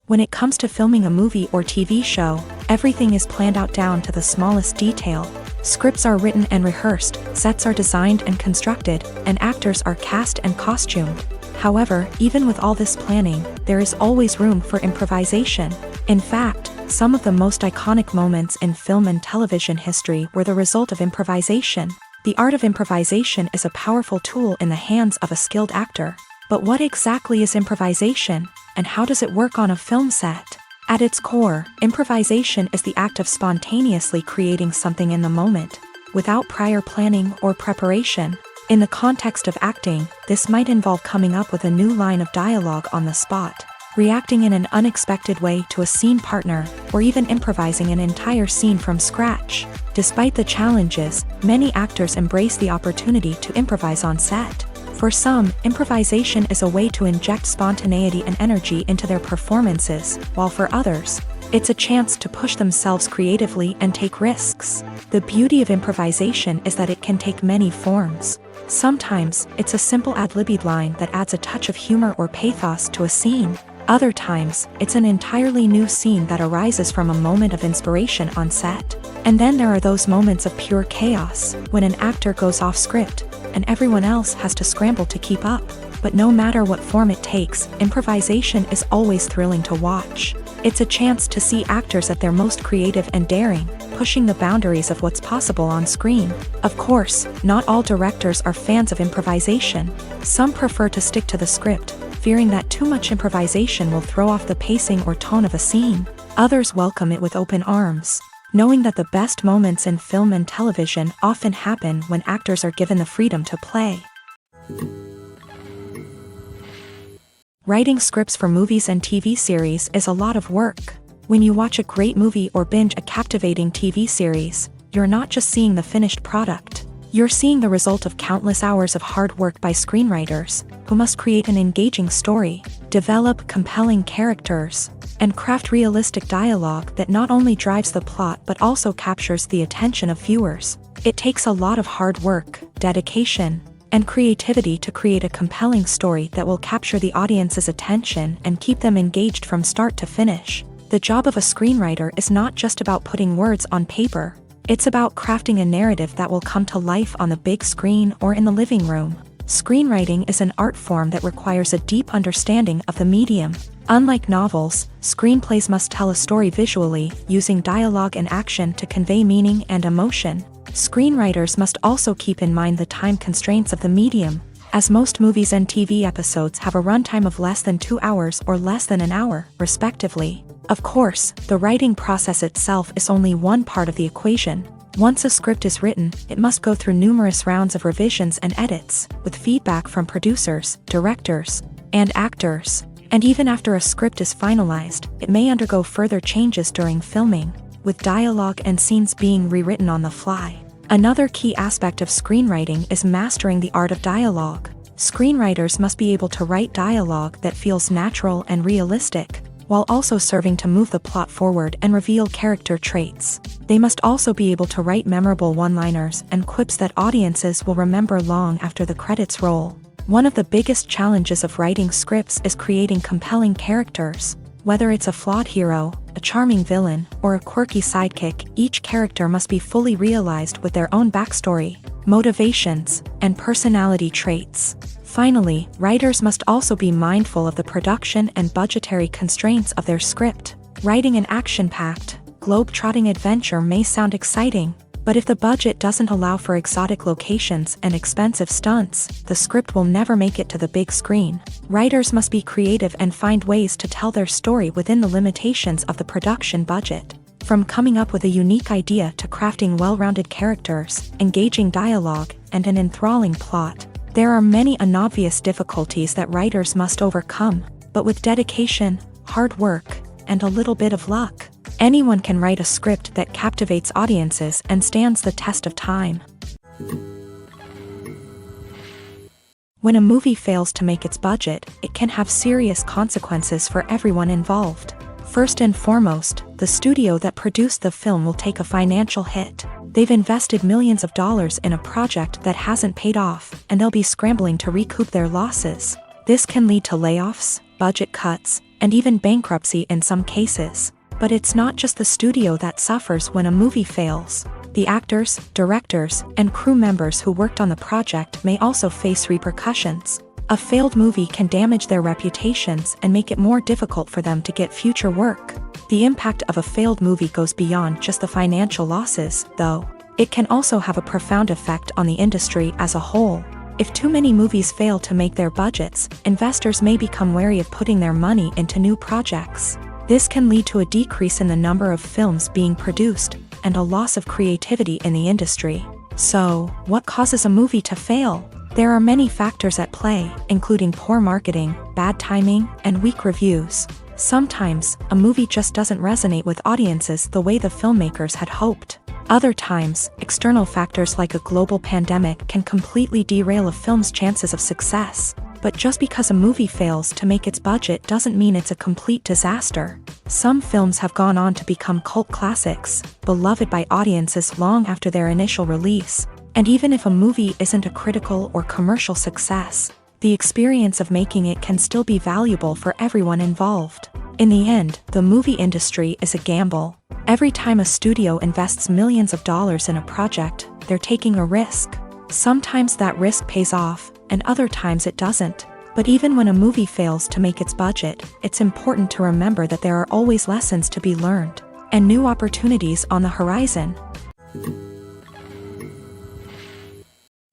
When it comes to filming a movie or TV show, everything is planned out down to the smallest detail. Scripts are written and rehearsed, sets are designed and constructed, and actors are cast and costumed. However, even with all this planning, there is always room for improvisation. In fact, some of the most iconic moments in film and television history were the result of improvisation. The art of improvisation is a powerful tool in the hands of a skilled actor. But what exactly is improvisation, and how does it work on a film set? At its core, improvisation is the act of spontaneously creating something in the moment, without prior planning or preparation. In the context of acting, this might involve coming up with a new line of dialogue on the spot, reacting in an unexpected way to a scene partner, or even improvising an entire scene from scratch. Despite the challenges, many actors embrace the opportunity to improvise on set. For some, improvisation is a way to inject spontaneity and energy into their performances, while for others, it's a chance to push themselves creatively and take risks. The beauty of improvisation is that it can take many forms. Sometimes, it's a simple ad-libbed line that adds a touch of humor or pathos to a scene. Other times, it's an entirely new scene that arises from a moment of inspiration on set. And then there are those moments of pure chaos, when an actor goes off script, and everyone else has to scramble to keep up. But no matter what form it takes, improvisation is always thrilling to watch. It's a chance to see actors at their most creative and daring, pushing the boundaries of what's possible on screen. Of course, not all directors are fans of improvisation. Some prefer to stick to the script, fearing that too much improvisation will throw off the pacing or tone of a scene. Others welcome it with open arms, knowing that the best moments in film and television often happen when actors are given the freedom to play. Writing scripts for movies and TV series is a lot of work. When you watch a great movie or binge a captivating TV series, you're not just seeing the finished product. You're seeing the result of countless hours of hard work by screenwriters, who must create an engaging story, develop compelling characters, and craft realistic dialogue that not only drives the plot but also captures the attention of viewers. It takes a lot of hard work, dedication, and creativity to create a compelling story that will capture the audience's attention and keep them engaged from start to finish. The job of a screenwriter is not just about putting words on paper. It's about crafting a narrative that will come to life on the big screen or in the living room. Screenwriting is an art form that requires a deep understanding of the medium. Unlike novels, screenplays must tell a story visually, using dialogue and action to convey meaning and emotion. Screenwriters must also keep in mind the time constraints of the medium, as most movies and TV episodes have a runtime of less than 2 hours or less than an hour, respectively. Of course, the writing process itself is only one part of the equation. Once a script is written, it must go through numerous rounds of revisions and edits, with feedback from producers, directors, and actors. And even after a script is finalized, it may undergo further changes during filming, with dialogue and scenes being rewritten on the fly. Another key aspect of screenwriting is mastering the art of dialogue. Screenwriters must be able to write dialogue that feels natural and realistic, while also serving to move the plot forward and reveal character traits. They must also be able to write memorable one-liners and quips that audiences will remember long after the credits roll. One of the biggest challenges of writing scripts is creating compelling characters. Whether it's a flawed hero, a charming villain, or a quirky sidekick, each character must be fully realized with their own backstory, motivations, and personality traits. Finally, writers must also be mindful of the production and budgetary constraints of their script. Writing an action-packed, globe-trotting adventure may sound exciting, but if the budget doesn't allow for exotic locations and expensive stunts, the script will never make it to the big screen. Writers must be creative and find ways to tell their story within the limitations of the production budget. From coming up with a unique idea to crafting well-rounded characters, engaging dialogue, and an enthralling plot, there are many unobvious difficulties that writers must overcome, but with dedication, hard work, and a little bit of luck, anyone can write a script that captivates audiences and stands the test of time. When a movie fails to make its budget, it can have serious consequences for everyone involved. First and foremost, the studio that produced the film will take a financial hit. They've invested millions of dollars in a project that hasn't paid off, and they'll be scrambling to recoup their losses. This can lead to layoffs, budget cuts, and even bankruptcy in some cases. But it's not just the studio that suffers when a movie fails. The actors, directors, and crew members who worked on the project may also face repercussions. A failed movie can damage their reputations and make it more difficult for them to get future work. The impact of a failed movie goes beyond just the financial losses, though. It can also have a profound effect on the industry as a whole. If too many movies fail to make their budgets, investors may become wary of putting their money into new projects. This can lead to a decrease in the number of films being produced, and a loss of creativity in the industry. So, what causes a movie to fail? There are many factors at play, including poor marketing, bad timing, and weak reviews. Sometimes, a movie just doesn't resonate with audiences the way the filmmakers had hoped. Other times, external factors like a global pandemic can completely derail a film's chances of success. But just because a movie fails to make its budget doesn't mean it's a complete disaster. Some films have gone on to become cult classics, beloved by audiences long after their initial release. And even if a movie isn't a critical or commercial success, the experience of making it can still be valuable for everyone involved. In the end, the movie industry is a gamble. Every time a studio invests millions of dollars in a project, they're taking a risk. Sometimes that risk pays off, and other times it doesn't. But even when a movie fails to make its budget, it's important to remember that there are always lessons to be learned. and new opportunities on the horizon.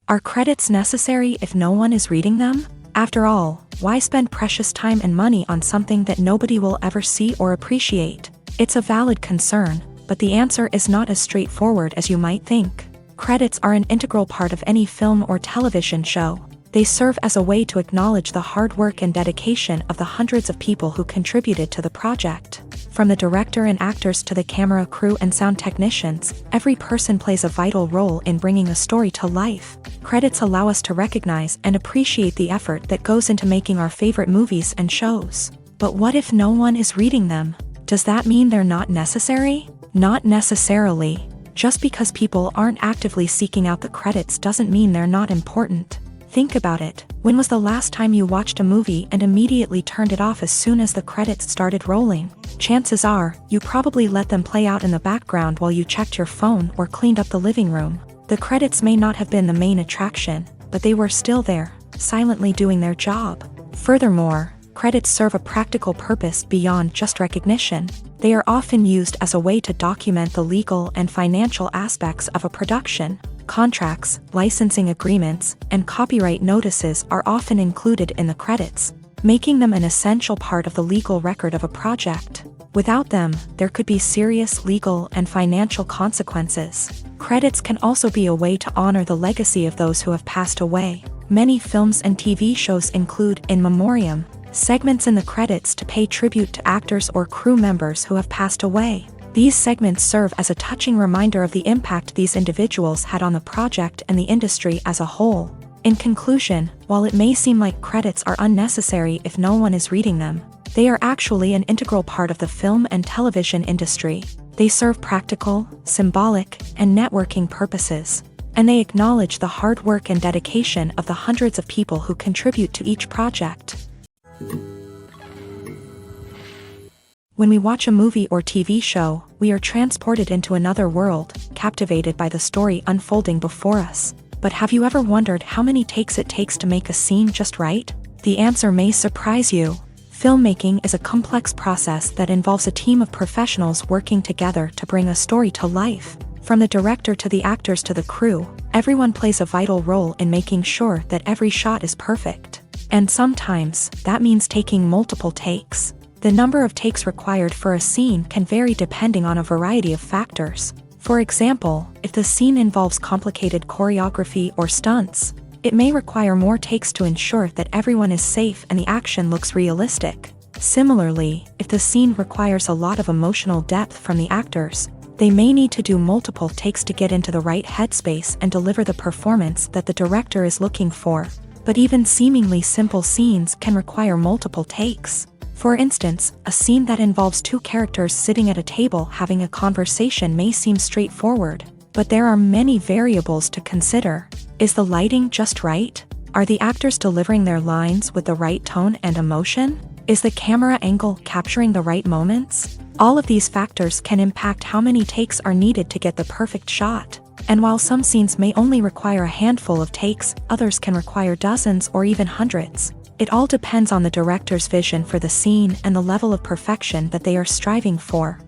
Are credits necessary if no one is reading them? After all, why spend precious time and money on something that nobody will ever see or appreciate? It's a valid concern, but the answer is not as straightforward as you might think. Credits are an integral part of any film or television show. They serve as a way to acknowledge the hard work and dedication of the hundreds of people who contributed to the project. From the director and actors to the camera crew and sound technicians, every person plays a vital role in bringing a story to life. Credits allow us to recognize and appreciate the effort that goes into making our favorite movies and shows. But what if no one is reading them? Does that mean they're not necessary? Not necessarily. Just because people aren't actively seeking out the credits doesn't mean they're not important. Think about it. When was the last time you watched a movie and immediately turned it off as soon as the credits started rolling? Chances are, you probably let them play out in the background while you checked your phone or cleaned up the living room. The credits may not have been the main attraction, but they were still there, silently doing their job. Furthermore, credits serve a practical purpose beyond just recognition. They are often used as a way to document the legal and financial aspects of a production. Contracts, licensing agreements, and copyright notices are often included in the credits, making them an essential part of the legal record of a project. Without them, there could be serious legal and financial consequences. Credits can also be a way to honor the legacy of those who have passed away. Many films and TV shows include in memoriam segments in the credits to pay tribute to actors or crew members who have passed away. These segments serve as a touching reminder of the impact these individuals had on the project and the industry as a whole. In conclusion, while it may seem like credits are unnecessary if no one is reading them, they are actually an integral part of the film and television industry. They serve practical, symbolic, and networking purposes, and they acknowledge the hard work and dedication of the hundreds of people who contribute to each project. When we watch a movie or TV show, we are transported into another world, captivated by the story unfolding before us. But have you ever wondered how many takes it takes to make a scene just right? The answer may surprise you. Filmmaking is a complex process that involves a team of professionals working together to bring a story to life. From the director to the actors to the crew, everyone plays a vital role in making sure that every shot is perfect. And sometimes, that means taking multiple takes. The number of takes required for a scene can vary depending on a variety of factors. For example, if the scene involves complicated choreography or stunts, it may require more takes to ensure that everyone is safe and the action looks realistic. Similarly, if the scene requires a lot of emotional depth from the actors, they may need to do multiple takes to get into the right headspace and deliver the performance that the director is looking for. But even seemingly simple scenes can require multiple takes. For instance, a scene that involves two characters sitting at a table having a conversation may seem straightforward, but there are many variables to consider. Is the lighting just right? Are the actors delivering their lines with the right tone and emotion? Is the camera angle capturing the right moments? All of these factors can impact how many takes are needed to get the perfect shot. And while some scenes may only require a handful of takes, others can require dozens or even hundreds. It all depends on the director's vision for the scene and the level of perfection that they are striving for.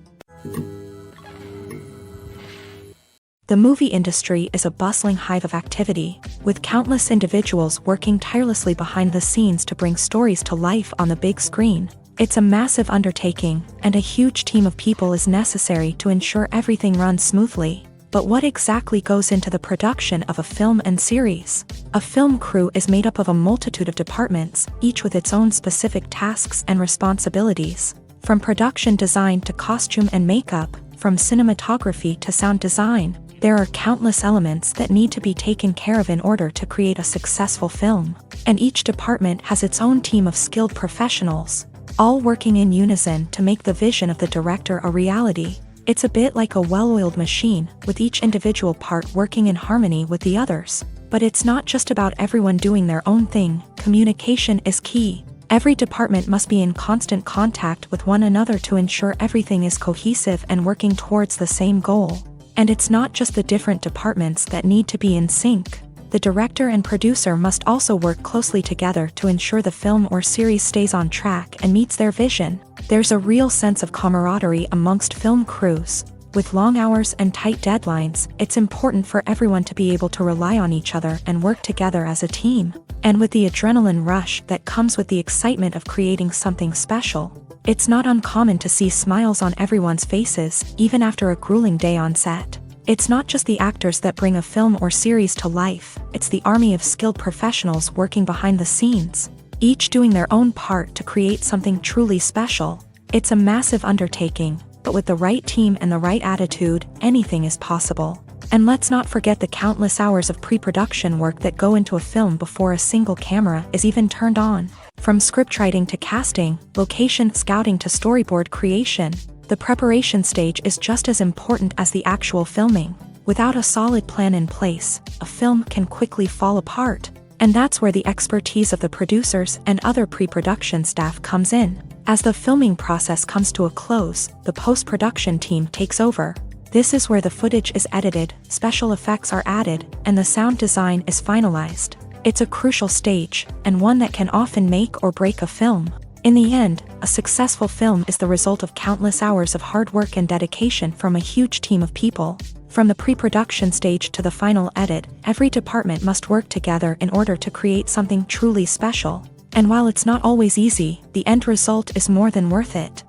The movie industry is a bustling hive of activity, with countless individuals working tirelessly behind the scenes to bring stories to life on the big screen. It's a massive undertaking, and a huge team of people is necessary to ensure everything runs smoothly. But what exactly goes into the production of a film and series? A film crew is made up of a multitude of departments, each with its own specific tasks and responsibilities. From production design to costume and makeup, from cinematography to sound design, there are countless elements that need to be taken care of in order to create a successful film. And each department has its own team of skilled professionals, all working in unison to make the vision of the director a reality. It's a bit like a well-oiled machine, with each individual part working in harmony with the others. But it's not just about everyone doing their own thing. Communication is key. Every department must be in constant contact with one another to ensure everything is cohesive and working towards the same goal. And it's not just the different departments that need to be in sync. The director and producer must also work closely together to ensure the film or series stays on track and meets their vision. There's a real sense of camaraderie amongst film crews. With long hours and tight deadlines, it's important for everyone to be able to rely on each other and work together as a team. And with the adrenaline rush that comes with the excitement of creating something special, it's not uncommon to see smiles on everyone's faces, even after a grueling day on set. It's not just the actors that bring a film or series to life, it's the army of skilled professionals working behind the scenes, each doing their own part to create something truly special. It's a massive undertaking, but with the right team and the right attitude, anything is possible. And let's not forget the countless hours of pre-production work that go into a film before a single camera is even turned on. From scriptwriting to casting, location scouting to storyboard creation, the preparation stage is just as important as the actual filming. Without a solid plan in place, a film can quickly fall apart. And that's where the expertise of the producers and other pre-production staff comes in. As the filming process comes to a close, the post-production team takes over. This is where the footage is edited, special effects are added, and the sound design is finalized. It's a crucial stage, and one that can often make or break a film. In the end, a successful film is the result of countless hours of hard work and dedication from a huge team of people. From the pre-production stage to the final edit, every department must work together in order to create something truly special. And while it's not always easy, the end result is more than worth it.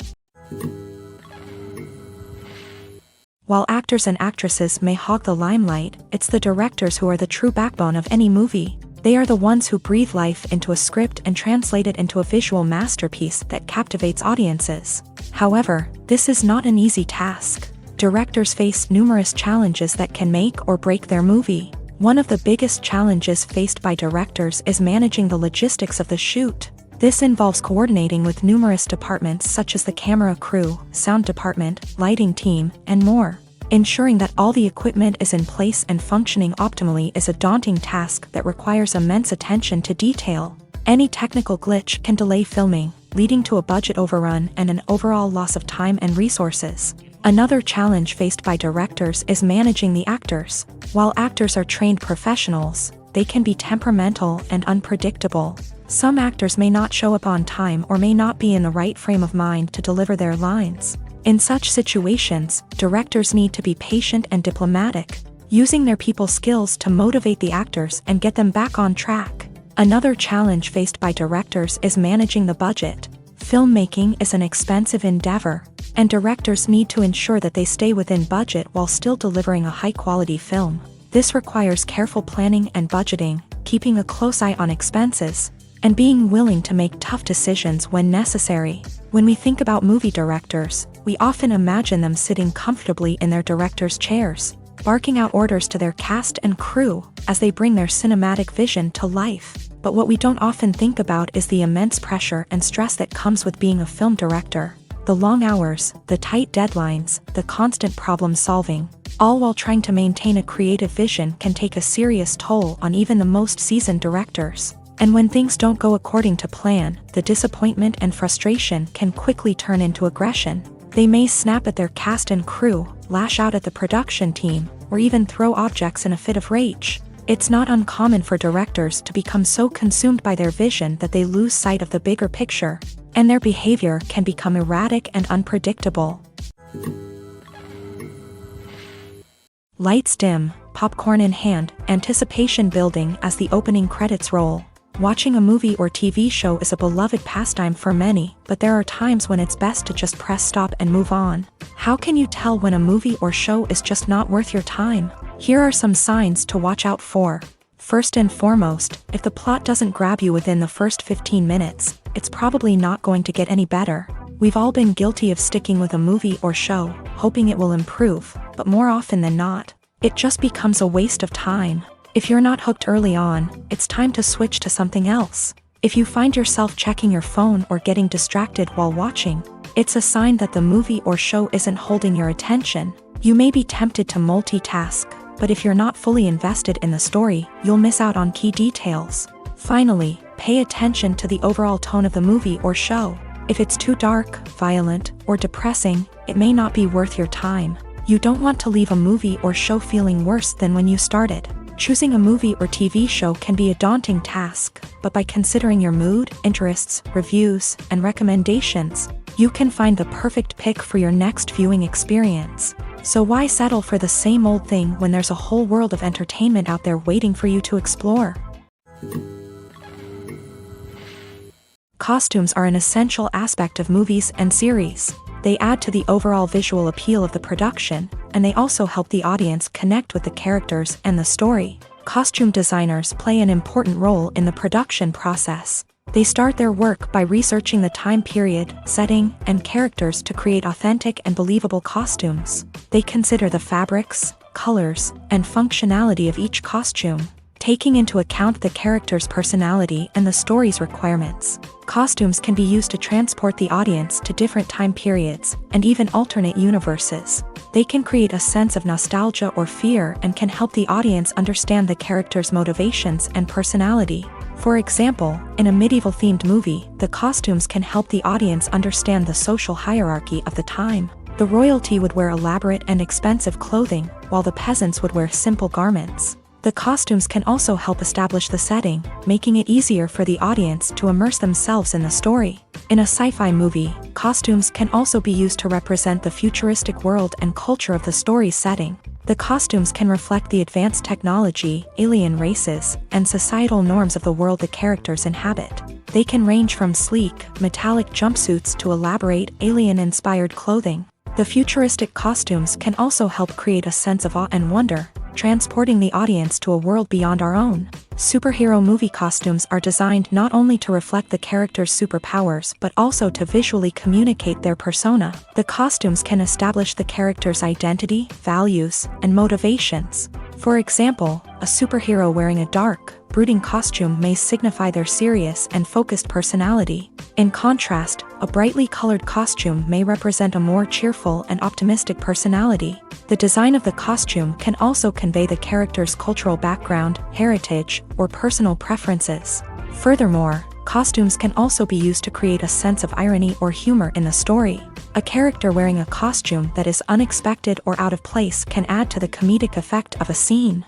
While actors and actresses may hog the limelight, it's the directors who are the true backbone of any movie. They are the ones who breathe life into a script and translate it into a visual masterpiece that captivates audiences. However, this is not an easy task. Directors face numerous challenges that can make or break their movie. One of the biggest challenges faced by directors is managing the logistics of the shoot. This involves coordinating with numerous departments such as the camera crew, sound department, lighting team, and more. Ensuring that all the equipment is in place and functioning optimally is a daunting task that requires immense attention to detail. Any technical glitch can delay filming, leading to a budget overrun and an overall loss of time and resources. Another challenge faced by directors is managing the actors. While actors are trained professionals, they can be temperamental and unpredictable. Some actors may not show up on time or may not be in the right frame of mind to deliver their lines. In such situations, directors need to be patient and diplomatic, using their people skills to motivate the actors and get them back on track. Another challenge faced by directors is managing the budget. Filmmaking is an expensive endeavor, and directors need to ensure that they stay within budget while still delivering a high-quality film. This requires careful planning and budgeting, keeping a close eye on expenses, and being willing to make tough decisions when necessary. When we think about movie directors, we often imagine them sitting comfortably in their director's chairs, barking out orders to their cast and crew as they bring their cinematic vision to life. But what we don't often think about is the immense pressure and stress that comes with being a film director. The long hours, the tight deadlines, the constant problem solving, all while trying to maintain a creative vision can take a serious toll on even the most seasoned directors. And when things don't go according to plan, the disappointment and frustration can quickly turn into aggression. They may snap at their cast and crew, lash out at the production team, or even throw objects in a fit of rage. It's not uncommon for directors to become so consumed by their vision that they lose sight of the bigger picture, and their behavior can become erratic and unpredictable. Lights dim, popcorn in hand, anticipation building as the opening credits roll. Watching a movie or TV show is a beloved pastime for many, but there are times when it's best to just press stop and move on. How can you tell when a movie or show is just not worth your time? Here are some signs to watch out for. First and foremost, if the plot doesn't grab you within the first 15 minutes, it's probably not going to get any better. We've all been guilty of sticking with a movie or show, hoping it will improve, but more often than not, it just becomes a waste of time. If you're not hooked early on, it's time to switch to something else. If you find yourself checking your phone or getting distracted while watching, it's a sign that the movie or show isn't holding your attention. You may be tempted to multitask, but if you're not fully invested in the story, you'll miss out on key details. Finally, pay attention to the overall tone of the movie or show. If it's too dark, violent, or depressing, it may not be worth your time. You don't want to leave a movie or show feeling worse than when you started. Choosing a movie or TV show can be a daunting task, but by considering your mood, interests, reviews, and recommendations, You can find the perfect pick for your next viewing experience. So why settle for the same old thing when there's a whole world of entertainment out there waiting for you to explore? Costumes are an essential aspect of movies and series. They add to the overall visual appeal of the production, and they also help the audience connect with the characters and the story. Costume designers play an important role in the production process. They start their work by researching the time period, setting, and characters to create authentic and believable costumes. They consider the fabrics, colors, and functionality of each costume, taking into account the character's personality and the story's requirements. Costumes can be used to transport the audience to different time periods and even alternate universes. They can create a sense of nostalgia or fear and can help the audience understand the character's motivations and personality. For example, in a medieval-themed movie, the costumes can help the audience understand the social hierarchy of the time. The royalty would wear elaborate and expensive clothing, while the peasants would wear simple garments. The costumes can also help establish the setting, making it easier for the audience to immerse themselves in the story. In a sci-fi movie, costumes can also be used to represent the futuristic world and culture of the story's setting. The costumes can reflect the advanced technology, alien races, and societal norms of the world the characters inhabit. They can range from sleek, metallic jumpsuits to elaborate, alien-inspired clothing. The futuristic costumes can also help create a sense of awe and wonder, transporting the audience to a world beyond our own. Superhero movie costumes are designed not only to reflect the character's superpowers but also to visually communicate their persona. The costumes can establish the character's identity, values, and motivations. For example, a superhero wearing a dark, brooding costume may signify their serious and focused personality. In contrast, a brightly colored costume may represent a more cheerful and optimistic personality. The design of the costume can also convey the character's cultural background, heritage, or personal preferences. Furthermore, costumes can also be used to create a sense of irony or humor in the story. A character wearing a costume that is unexpected or out of place can add to the comedic effect of a scene.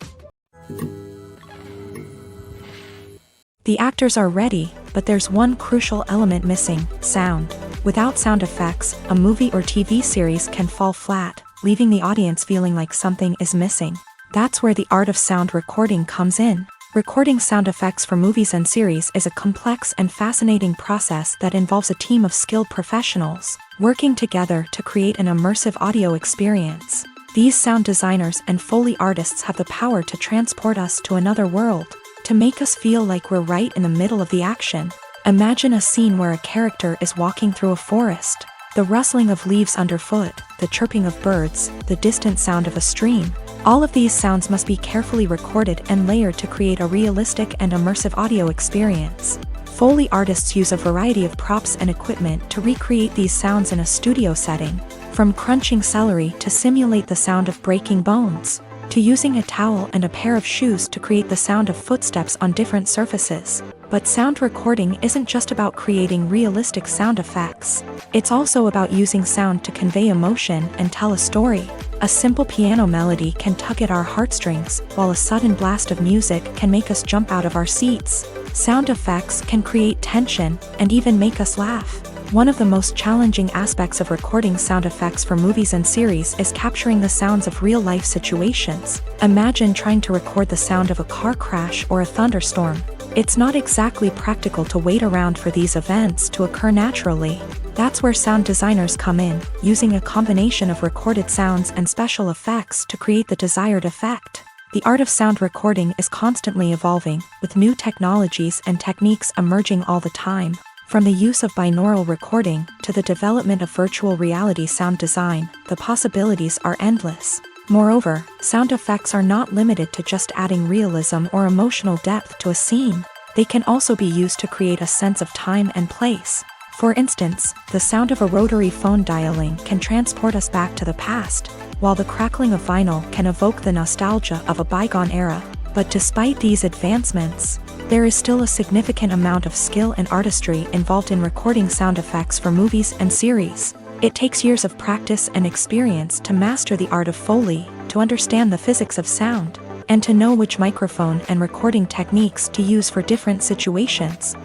The actors are ready, but there's one crucial element missing: sound. Without sound effects, a movie or TV series can fall flat, leaving the audience feeling like something is missing. That's where the art of sound recording comes in. Recording sound effects for movies and series is a complex and fascinating process that involves a team of skilled professionals working together to create an immersive audio experience. These sound designers and Foley artists have the power to transport us to another world, to make us feel like we're right in the middle of the action. Imagine a scene where a character is walking through a forest. The rustling of leaves underfoot, the chirping of birds, the distant sound of a stream. All of these sounds must be carefully recorded and layered to create a realistic and immersive audio experience. Foley artists use a variety of props and equipment to recreate these sounds in a studio setting, from crunching celery to simulate the sound of breaking bones, to using a towel and a pair of shoes to create the sound of footsteps on different surfaces. But sound recording isn't just about creating realistic sound effects. It's also about using sound to convey emotion and tell a story. A simple piano melody can tug at our heartstrings, while a sudden blast of music can make us jump out of our seats. Sound effects can create tension and even make us laugh. One of the most challenging aspects of recording sound effects for movies and series is capturing the sounds of real-life situations. Imagine trying to record the sound of a car crash or a thunderstorm. It's not exactly practical to wait around for these events to occur naturally. That's where sound designers come in, using a combination of recorded sounds and special effects to create the desired effect. The art of sound recording is constantly evolving, with new technologies and techniques emerging all the time. From the use of binaural recording to the development of virtual reality sound design, the possibilities are endless. Moreover, sound effects are not limited to just adding realism or emotional depth to a scene. They can also be used to create a sense of time and place. For instance, the sound of a rotary phone dialing can transport us back to the past, while the crackling of vinyl can evoke the nostalgia of a bygone era. But despite these advancements, there is still a significant amount of skill and artistry involved in recording sound effects for movies and series. It takes years of practice and experience to master the art of Foley, to understand the physics of sound, and to know which microphone and recording techniques to use for different situations.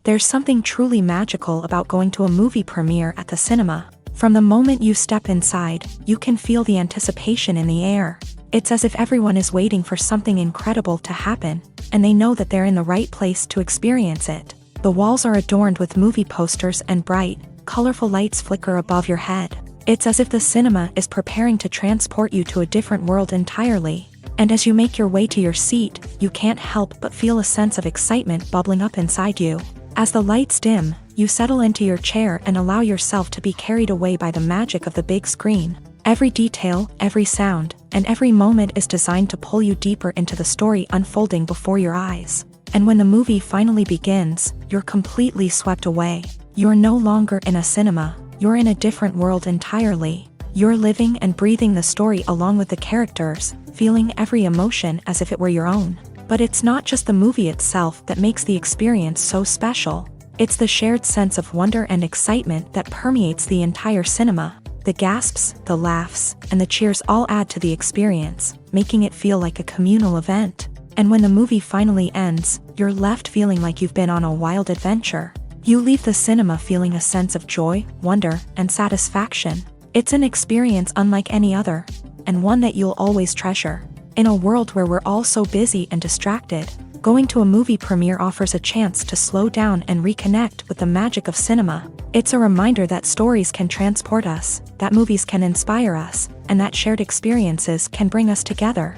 There's something truly magical about going to a movie premiere at the cinema. From the moment you step inside, you can feel the anticipation in the air. It's as if everyone is waiting for something incredible to happen, and they know that they're in the right place to experience it. The walls are adorned with movie posters and bright, colorful lights flicker above your head. It's as if the cinema is preparing to transport you to a different world entirely. And as you make your way to your seat, you can't help but feel a sense of excitement bubbling up inside you. As the lights dim, you settle into your chair and allow yourself to be carried away by the magic of the big screen. Every detail, every sound, and every moment is designed to pull you deeper into the story unfolding before your eyes. And when the movie finally begins, you're completely swept away. You're no longer in a cinema, you're in a different world entirely. You're living and breathing the story along with the characters, feeling every emotion as if it were your own. But it's not just the movie itself that makes the experience so special. It's the shared sense of wonder and excitement that permeates the entire cinema. The gasps, the laughs, and the cheers all add to the experience, making it feel like a communal event. And when the movie finally ends, you're left feeling like you've been on a wild adventure. You leave the cinema feeling a sense of joy, wonder, and satisfaction. It's an experience unlike any other, and one that you'll always treasure. In a world where we're all so busy and distracted, going to a movie premiere offers a chance to slow down and reconnect with the magic of cinema. It's a reminder that stories can transport us, that movies can inspire us, and that shared experiences can bring us together.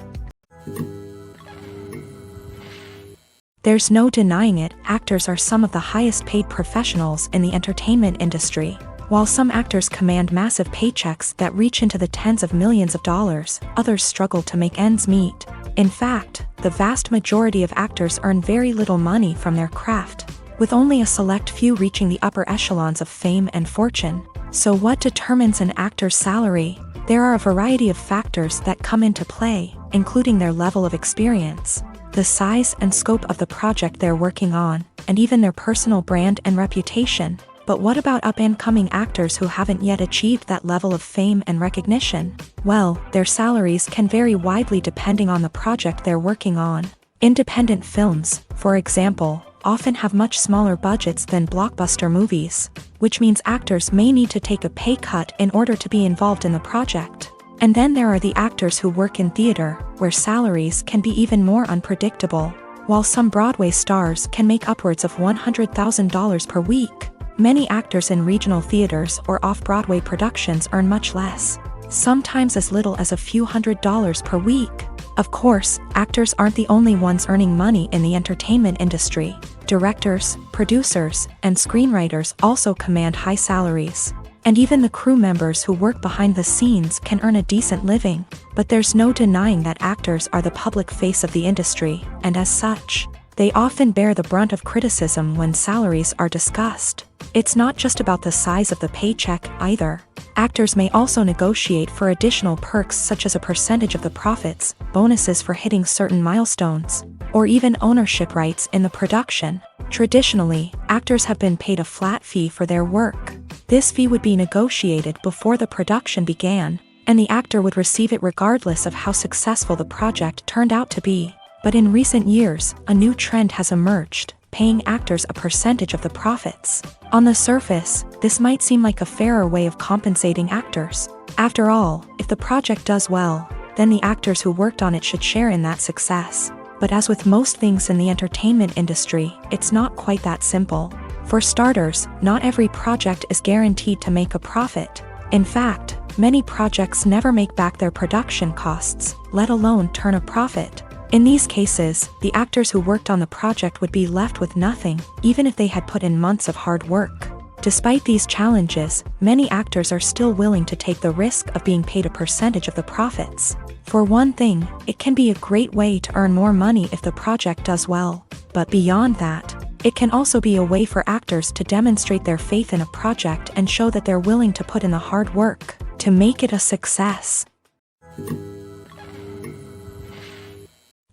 There's no denying it, actors are some of the highest paid professionals in the entertainment industry. While some actors command massive paychecks that reach into the tens of millions of dollars, others struggle to make ends meet. In fact, the vast majority of actors earn very little money from their craft, with only a select few reaching the upper echelons of fame and fortune. So what determines an actor's salary? There are a variety of factors that come into play, including their level of experience, the size and scope of the project they're working on, and even their personal brand and reputation. But what about up-and-coming actors who haven't yet achieved that level of fame and recognition? Well, their salaries can vary widely depending on the project they're working on. Independent films, for example, often have much smaller budgets than blockbuster movies, which means actors may need to take a pay cut in order to be involved in the project. And then there are the actors who work in theater, where salaries can be even more unpredictable. While some Broadway stars can make upwards of $100,000 per week, many actors in regional theaters or off-Broadway productions earn much less, sometimes as little as a few $100s per week. Of course, actors aren't the only ones earning money in the entertainment industry. Directors, producers, and screenwriters also command high salaries. And even the crew members who work behind the scenes can earn a decent living. But there's no denying that actors are the public face of the industry, and as such, they often bear the brunt of criticism when salaries are discussed. It's not just about the size of the paycheck, either. Actors may also negotiate for additional perks such as a percentage of the profits, bonuses for hitting certain milestones, or even ownership rights in the production. Traditionally, actors have been paid a flat fee for their work. This fee would be negotiated before the production began, and the actor would receive it regardless of how successful the project turned out to be. But in recent years, a new trend has emerged, paying actors a percentage of the profits. On the surface, this might seem like a fairer way of compensating actors. After all, if the project does well, then the actors who worked on it should share in that success. But as with most things in the entertainment industry, it's not quite that simple. For starters, not every project is guaranteed to make a profit. In fact, many projects never make back their production costs, let alone turn a profit. In these cases, the actors who worked on the project would be left with nothing, even if they had put in months of hard work. Despite these challenges, many actors are still willing to take the risk of being paid a percentage of the profits. For one thing, it can be a great way to earn more money if the project does well. But beyond that, it can also be a way for actors to demonstrate their faith in a project and show that they're willing to put in the hard work to make it a success.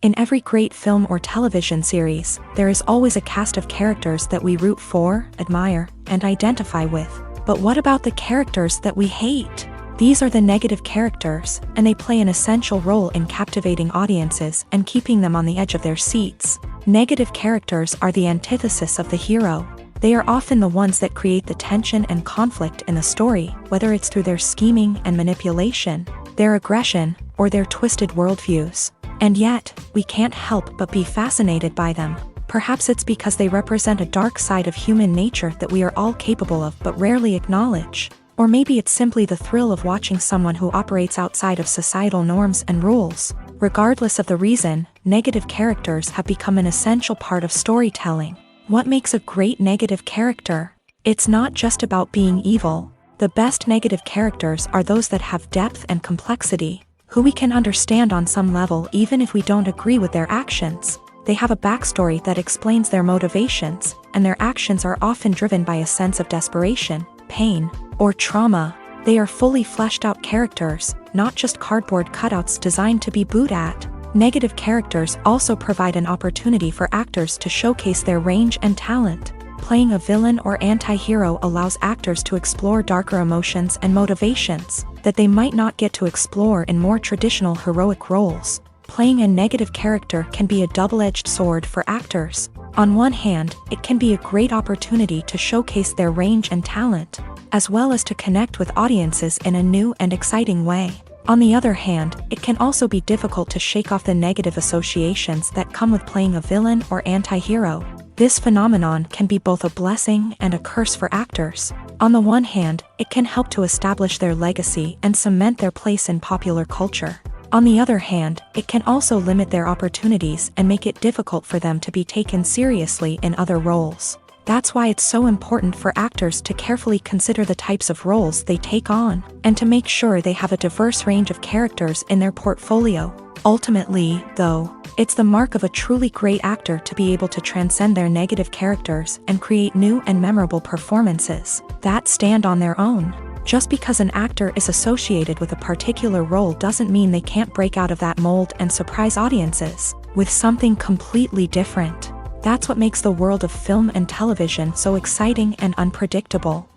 In every great film or television series, there is always a cast of characters that we root for, admire, and identify with. But what about the characters that we hate? These are the negative characters, and they play an essential role in captivating audiences and keeping them on the edge of their seats. Negative characters are the antithesis of the hero. They are often the ones that create the tension and conflict in the story, whether it's through their scheming and manipulation, their aggression, or their twisted worldviews. And yet, we can't help but be fascinated by them. Perhaps it's because they represent a dark side of human nature that we are all capable of but rarely acknowledge. Or maybe it's simply the thrill of watching someone who operates outside of societal norms and rules. Regardless of the reason, negative characters have become an essential part of storytelling. What makes a great negative character? It's not just about being evil. The best negative characters are those that have depth and complexity, who we can understand on some level even if we don't agree with their actions. They have a backstory that explains their motivations, and their actions are often driven by a sense of desperation, pain, or trauma. They are fully fleshed out characters, not just cardboard cutouts designed to be booed at. Negative characters also provide an opportunity for actors to showcase their range and talent. Playing a villain or anti-hero allows actors to explore darker emotions and motivations that they might not get to explore in more traditional heroic roles. Playing a negative character can be a double-edged sword for actors. On one hand, it can be a great opportunity to showcase their range and talent, as well as to connect with audiences in a new and exciting way. On the other hand, it can also be difficult to shake off the negative associations that come with playing a villain or anti-hero. This phenomenon can be both a blessing and a curse for actors. On the one hand, it can help to establish their legacy and cement their place in popular culture. On the other hand, it can also limit their opportunities and make it difficult for them to be taken seriously in other roles. That's why it's so important for actors to carefully consider the types of roles they take on, and to make sure they have a diverse range of characters in their portfolio. Ultimately, though, it's the mark of a truly great actor to be able to transcend their negative characters and create new and memorable performances that stand on their own. Just because an actor is associated with a particular role doesn't mean they can't break out of that mold and surprise audiences with something completely different. That's what makes the world of film and television so exciting and unpredictable.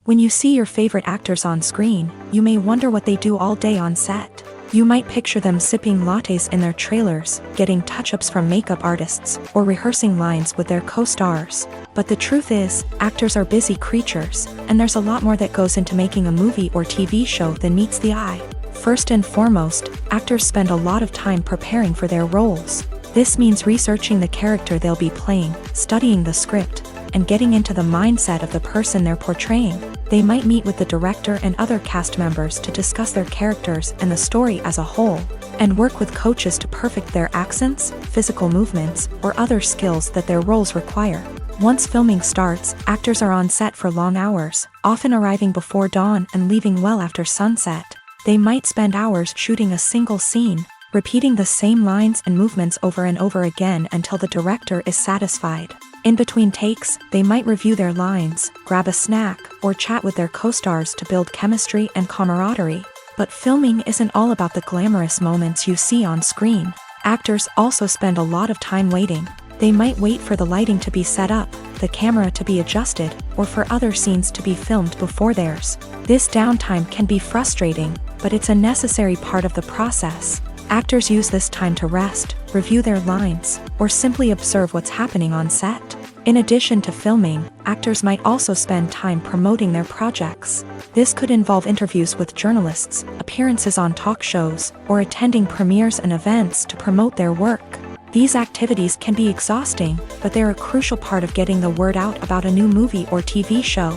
When you see your favorite actors on screen, you may wonder what they do all day on set. You might picture them sipping lattes in their trailers, getting touch-ups from makeup artists, or rehearsing lines with their co-stars. But the truth is, actors are busy creatures, and there's a lot more that goes into making a movie or TV show than meets the eye. First and foremost, actors spend a lot of time preparing for their roles. This means researching the character they'll be playing, studying the script, and getting into the mindset of the person they're portraying. They might meet with the director and other cast members to discuss their characters and the story as a whole, and work with coaches to perfect their accents, physical movements, or other skills that their roles require. Once filming starts, actors are on set for long hours, often arriving before dawn and leaving well after sunset. They might spend hours shooting a single scene, repeating the same lines and movements over and over again until the director is satisfied. In between takes, they might review their lines, grab a snack, or chat with their co-stars to build chemistry and camaraderie. But filming isn't all about the glamorous moments you see on screen. Actors also spend a lot of time waiting. They might wait for the lighting to be set up, the camera to be adjusted, or for other scenes to be filmed before theirs. This downtime can be frustrating, but it's a necessary part of the process. Actors use this time to rest, review their lines, or simply observe what's happening on set. In addition to filming, actors might also spend time promoting their projects. This could involve interviews with journalists, appearances on talk shows, or attending premieres and events to promote their work. These activities can be exhausting, but they're a crucial part of getting the word out about a new movie or TV show.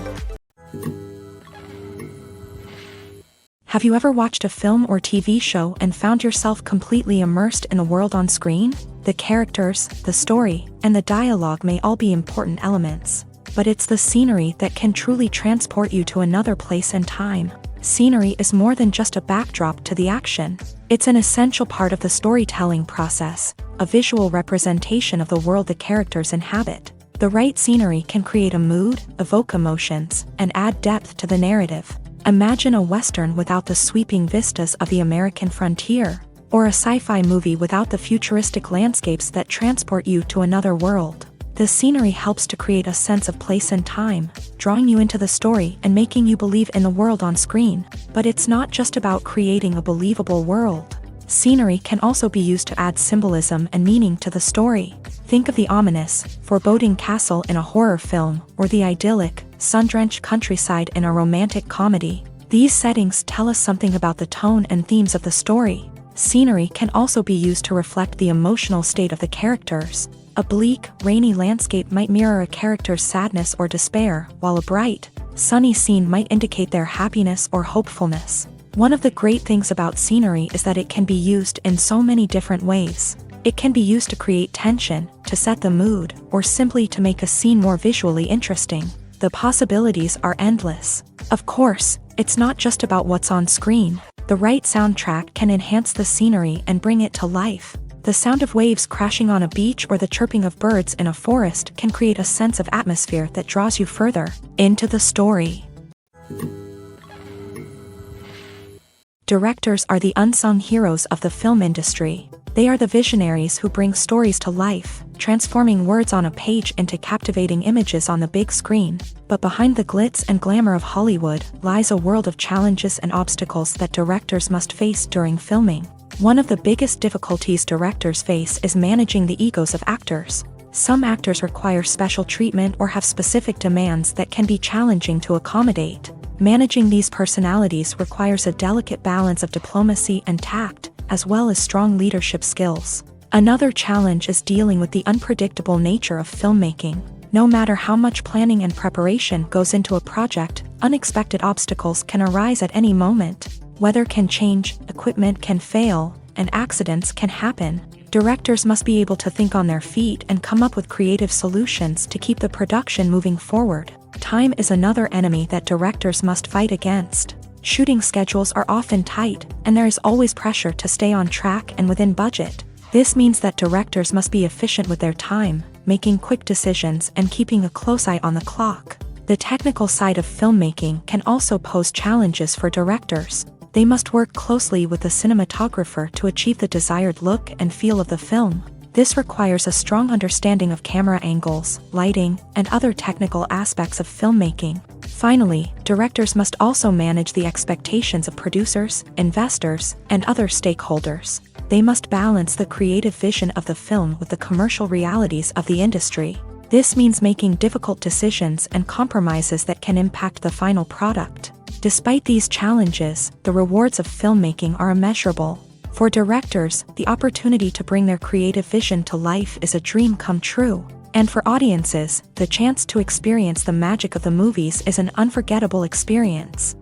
Have you ever watched a film or TV show and found yourself completely immersed in the world on screen? The characters, the story, and the dialogue may all be important elements, but it's the scenery that can truly transport you to another place and time. Scenery is more than just a backdrop to the action. It's an essential part of the storytelling process, a visual representation of the world the characters inhabit. The right scenery can create a mood, evoke emotions, and add depth to the narrative. Imagine a Western without the sweeping vistas of the American frontier, or a sci-fi movie without the futuristic landscapes that transport you to another world. The scenery helps to create a sense of place and time, drawing you into the story and making you believe in the world on screen. But it's not just about creating a believable world. Scenery can also be used to add symbolism and meaning to the story. Think of the ominous, foreboding castle in a horror film, or the idyllic, sun-drenched countryside in a romantic comedy. These settings tell us something about the tone and themes of the story. Scenery can also be used to reflect the emotional state of the characters. A bleak, rainy landscape might mirror a character's sadness or despair, while a bright, sunny scene might indicate their happiness or hopefulness. One of the great things about scenery is that it can be used in so many different ways. It can be used to create tension, to set the mood, or simply to make a scene more visually interesting. The possibilities are endless. Of course, it's not just about what's on screen. The right soundtrack can enhance the scenery and bring it to life. The sound of waves crashing on a beach or the chirping of birds in a forest can create a sense of atmosphere that draws you further into the story. Directors are the unsung heroes of the film industry. They are the visionaries who bring stories to life, transforming words on a page into captivating images on the big screen. But behind the glitz and glamour of Hollywood lies a world of challenges and obstacles that directors must face during filming. One of the biggest difficulties directors face is managing the egos of actors. Some actors require special treatment or have specific demands that can be challenging to accommodate. Managing these personalities requires a delicate balance of diplomacy and tact, as well as strong leadership skills. Another challenge is dealing with the unpredictable nature of filmmaking. No matter how much planning and preparation goes into a project, unexpected obstacles can arise at any moment. Weather can change, equipment can fail, and accidents can happen. Directors must be able to think on their feet and come up with creative solutions to keep the production moving forward. Time is another enemy that directors must fight against. Shooting schedules are often tight, and there is always pressure to stay on track and within budget. This means that directors must be efficient with their time, making quick decisions and keeping a close eye on the clock. The technical side of filmmaking can also pose challenges for directors. They must work closely with the cinematographer to achieve the desired look and feel of the film. This requires a strong understanding of camera angles, lighting, and other technical aspects of filmmaking. Finally, directors must also manage the expectations of producers, investors, and other stakeholders. They must balance the creative vision of the film with the commercial realities of the industry. This means making difficult decisions and compromises that can impact the final product. Despite these challenges, the rewards of filmmaking are immeasurable. For directors, the opportunity to bring their creative vision to life is a dream come true. And for audiences, the chance to experience the magic of the movies is an unforgettable experience.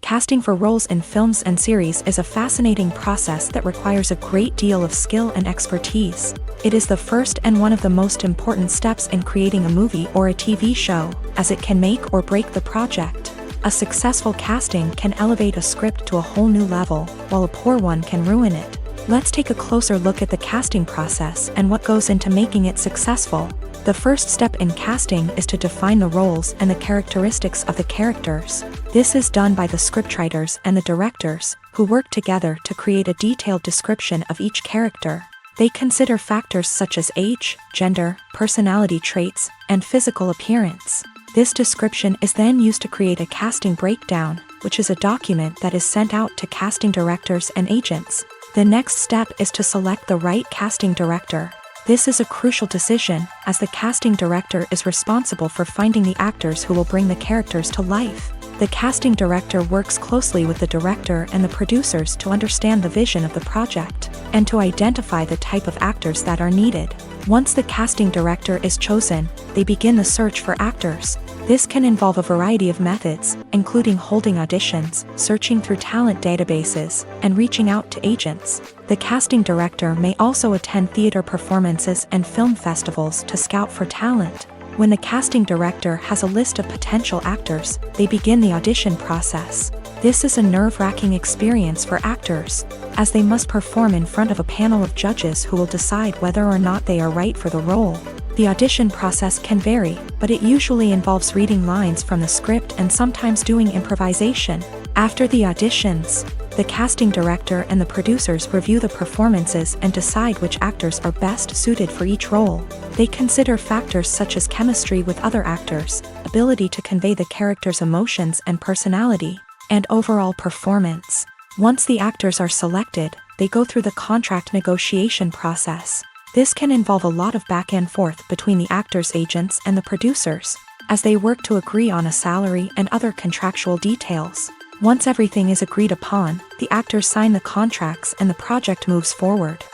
Casting for roles in films and series is a fascinating process that requires a great deal of skill and expertise. It is the first and one of the most important steps in creating a movie or a TV show, as it can make or break the project. A successful casting can elevate a script to a whole new level, while a poor one can ruin it. Let's take a closer look at the casting process and what goes into making it successful. The first step in casting is to define the roles and the characteristics of the characters. This is done by the scriptwriters and the directors, who work together to create a detailed description of each character. They consider factors such as age, gender, personality traits, and physical appearance. This description is then used to create a casting breakdown, which is a document that is sent out to casting directors and agents. The next step is to select the right casting director. This is a crucial decision, as the casting director is responsible for finding the actors who will bring the characters to life. The casting director works closely with the director and the producers to understand the vision of the project, and to identify the type of actors that are needed. Once the casting director is chosen, they begin the search for actors. This can involve a variety of methods, including holding auditions, searching through talent databases, and reaching out to agents. The casting director may also attend theater performances and film festivals to scout for talent. When the casting director has a list of potential actors, they begin the audition process. This is a nerve-wracking experience for actors, as they must perform in front of a panel of judges who will decide whether or not they are right for the role. The audition process can vary, but it usually involves reading lines from the script and sometimes doing improvisation. After the auditions, the casting director and the producers review the performances and decide which actors are best suited for each role. They consider factors such as chemistry with other actors, ability to convey the character's emotions and personality, and overall performance. Once the actors are selected, they go through the contract negotiation process. This can involve a lot of back and forth between the actors' agents and the producers, as they work to agree on a salary and other contractual details. Once everything is agreed upon, the actors sign the contracts and the project moves forward.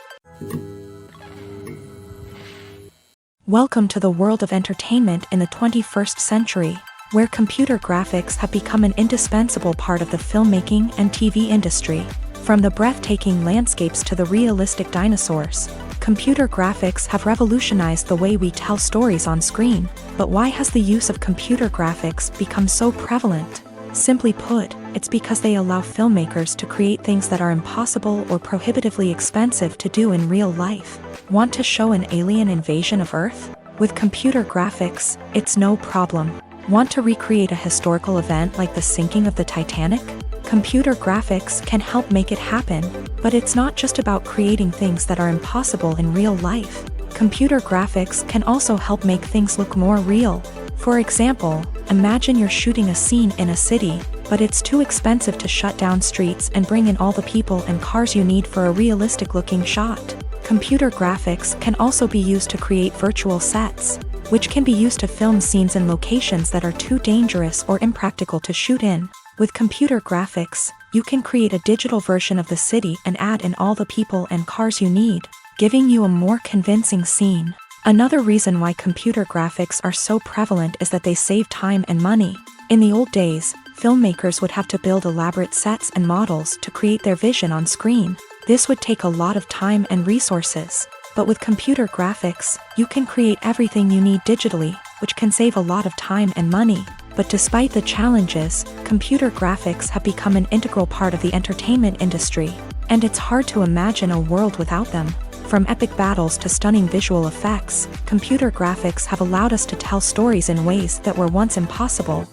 Welcome to the world of entertainment in the 21st century, where computer graphics have become an indispensable part of the filmmaking and TV industry. From the breathtaking landscapes to the realistic dinosaurs, computer graphics have revolutionized the way we tell stories on screen. But why has the use of computer graphics become so prevalent? Simply put, it's because they allow filmmakers to create things that are impossible or prohibitively expensive to do in real life. Want to show an alien invasion of Earth? With computer graphics, it's no problem. Want to recreate a historical event like the sinking of the Titanic? Computer graphics can help make it happen, but it's not just about creating things that are impossible in real life. Computer graphics can also help make things look more real. For example, imagine you're shooting a scene in a city, but it's too expensive to shut down streets and bring in all the people and cars you need for a realistic-looking shot. Computer graphics can also be used to create virtual sets, which can be used to film scenes in locations that are too dangerous or impractical to shoot in. With computer graphics, you can create a digital version of the city and add in all the people and cars you need, giving you a more convincing scene. Another reason why computer graphics are so prevalent is that they save time and money. In the old days, filmmakers would have to build elaborate sets and models to create their vision on screen. This would take a lot of time and resources. But with computer graphics, you can create everything you need digitally, which can save a lot of time and money. But despite the challenges, computer graphics have become an integral part of the entertainment industry, and it's hard to imagine a world without them. From epic battles to stunning visual effects, computer graphics have allowed us to tell stories in ways that were once impossible.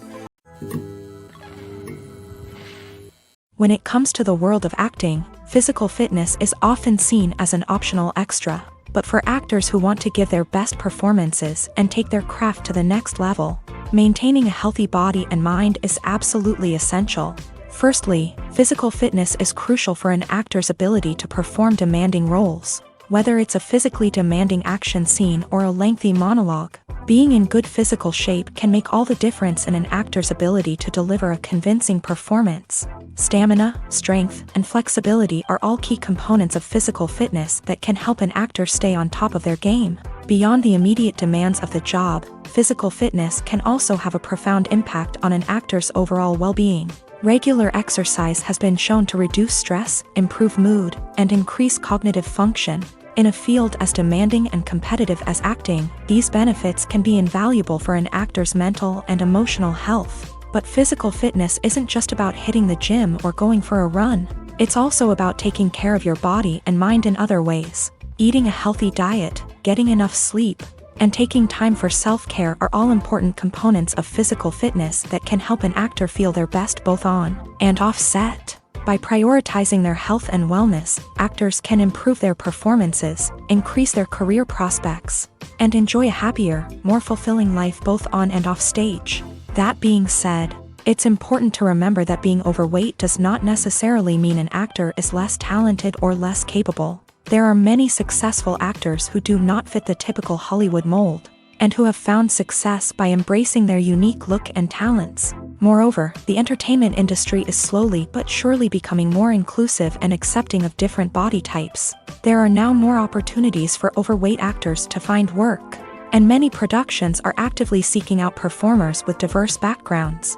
When it comes to the world of acting, physical fitness is often seen as an optional extra. But for actors who want to give their best performances and take their craft to the next level, maintaining a healthy body and mind is absolutely essential. Firstly, physical fitness is crucial for an actor's ability to perform demanding roles. Whether it's a physically demanding action scene or a lengthy monologue, being in good physical shape can make all the difference in an actor's ability to deliver a convincing performance. Stamina, strength, and flexibility are all key components of physical fitness that can help an actor stay on top of their game. Beyond the immediate demands of the job, physical fitness can also have a profound impact on an actor's overall well-being. Regular exercise has been shown to reduce stress, improve mood, and increase cognitive function. In a field as demanding and competitive as acting, these benefits can be invaluable for an actor's mental and emotional health. But physical fitness isn't just about hitting the gym or going for a run. It's also about taking care of your body and mind in other ways. Eating a healthy diet, getting enough sleep, and taking time for self-care are all important components of physical fitness that can help an actor feel their best both on and off set. By prioritizing their health and wellness, actors can improve their performances, increase their career prospects, and enjoy a happier, more fulfilling life both on and off stage. That being said, it's important to remember that being overweight does not necessarily mean an actor is less talented or less capable. There are many successful actors who do not fit the typical Hollywood mold, and who have found success by embracing their unique look and talents. Moreover, the entertainment industry is slowly but surely becoming more inclusive and accepting of different body types. There are now more opportunities for overweight actors to find work, and many productions are actively seeking out performers with diverse backgrounds.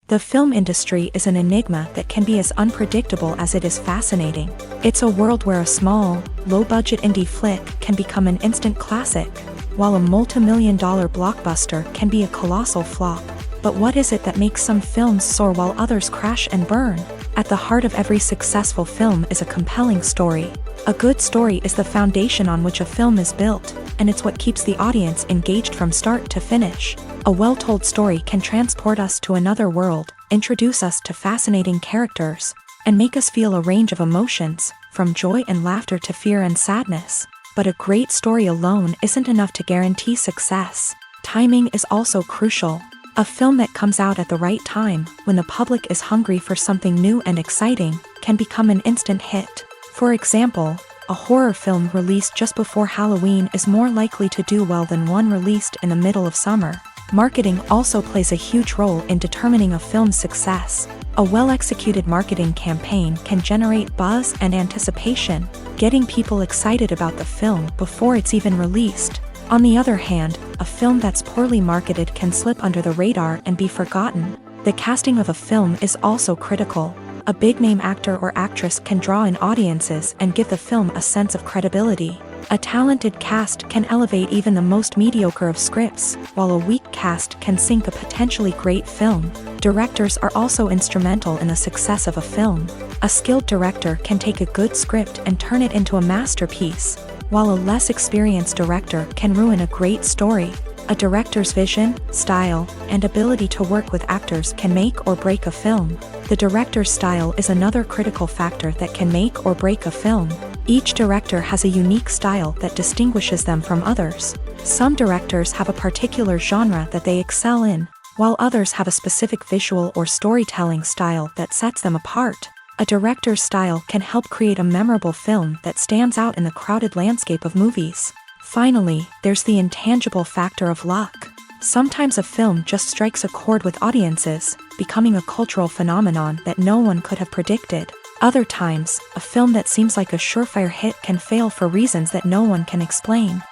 The film industry is an enigma that can be as unpredictable as it is fascinating. It's a world where a small, low-budget indie flick can become an instant classic, while a multi-million-dollar blockbuster can be a colossal flop. But what is it that makes some films soar while others crash and burn? At the heart of every successful film is a compelling story. A good story is the foundation on which a film is built, and it's what keeps the audience engaged from start to finish. A well-told story can transport us to another world, introduce us to fascinating characters, and make us feel a range of emotions, from joy and laughter to fear and sadness. But a great story alone isn't enough to guarantee success. Timing is also crucial. A film that comes out at the right time, when the public is hungry for something new and exciting, can become an instant hit. For example, a horror film released just before Halloween is more likely to do well than one released in the middle of summer. Marketing also plays a huge role in determining a film's success. A well-executed marketing campaign can generate buzz and anticipation, getting people excited about the film before it's even released. On the other hand, a film that's poorly marketed can slip under the radar and be forgotten. The casting of a film is also critical. A big-name actor or actress can draw in audiences and give the film a sense of credibility. A talented cast can elevate even the most mediocre of scripts, while a weak cast can sink a potentially great film. Directors are also instrumental in the success of a film. A skilled director can take a good script and turn it into a masterpiece, while a less experienced director can ruin a great story. A director's vision, style, and ability to work with actors can make or break a film. The director's style is another critical factor that can make or break a film. Each director has a unique style that distinguishes them from others. Some directors have a particular genre that they excel in, while others have a specific visual or storytelling style that sets them apart. A director's style can help create a memorable film that stands out in the crowded landscape of movies. Finally, there's the intangible factor of luck. Sometimes a film just strikes a chord with audiences, becoming a cultural phenomenon that no one could have predicted. Other times, a film that seems like a surefire hit can fail for reasons that no one can explain.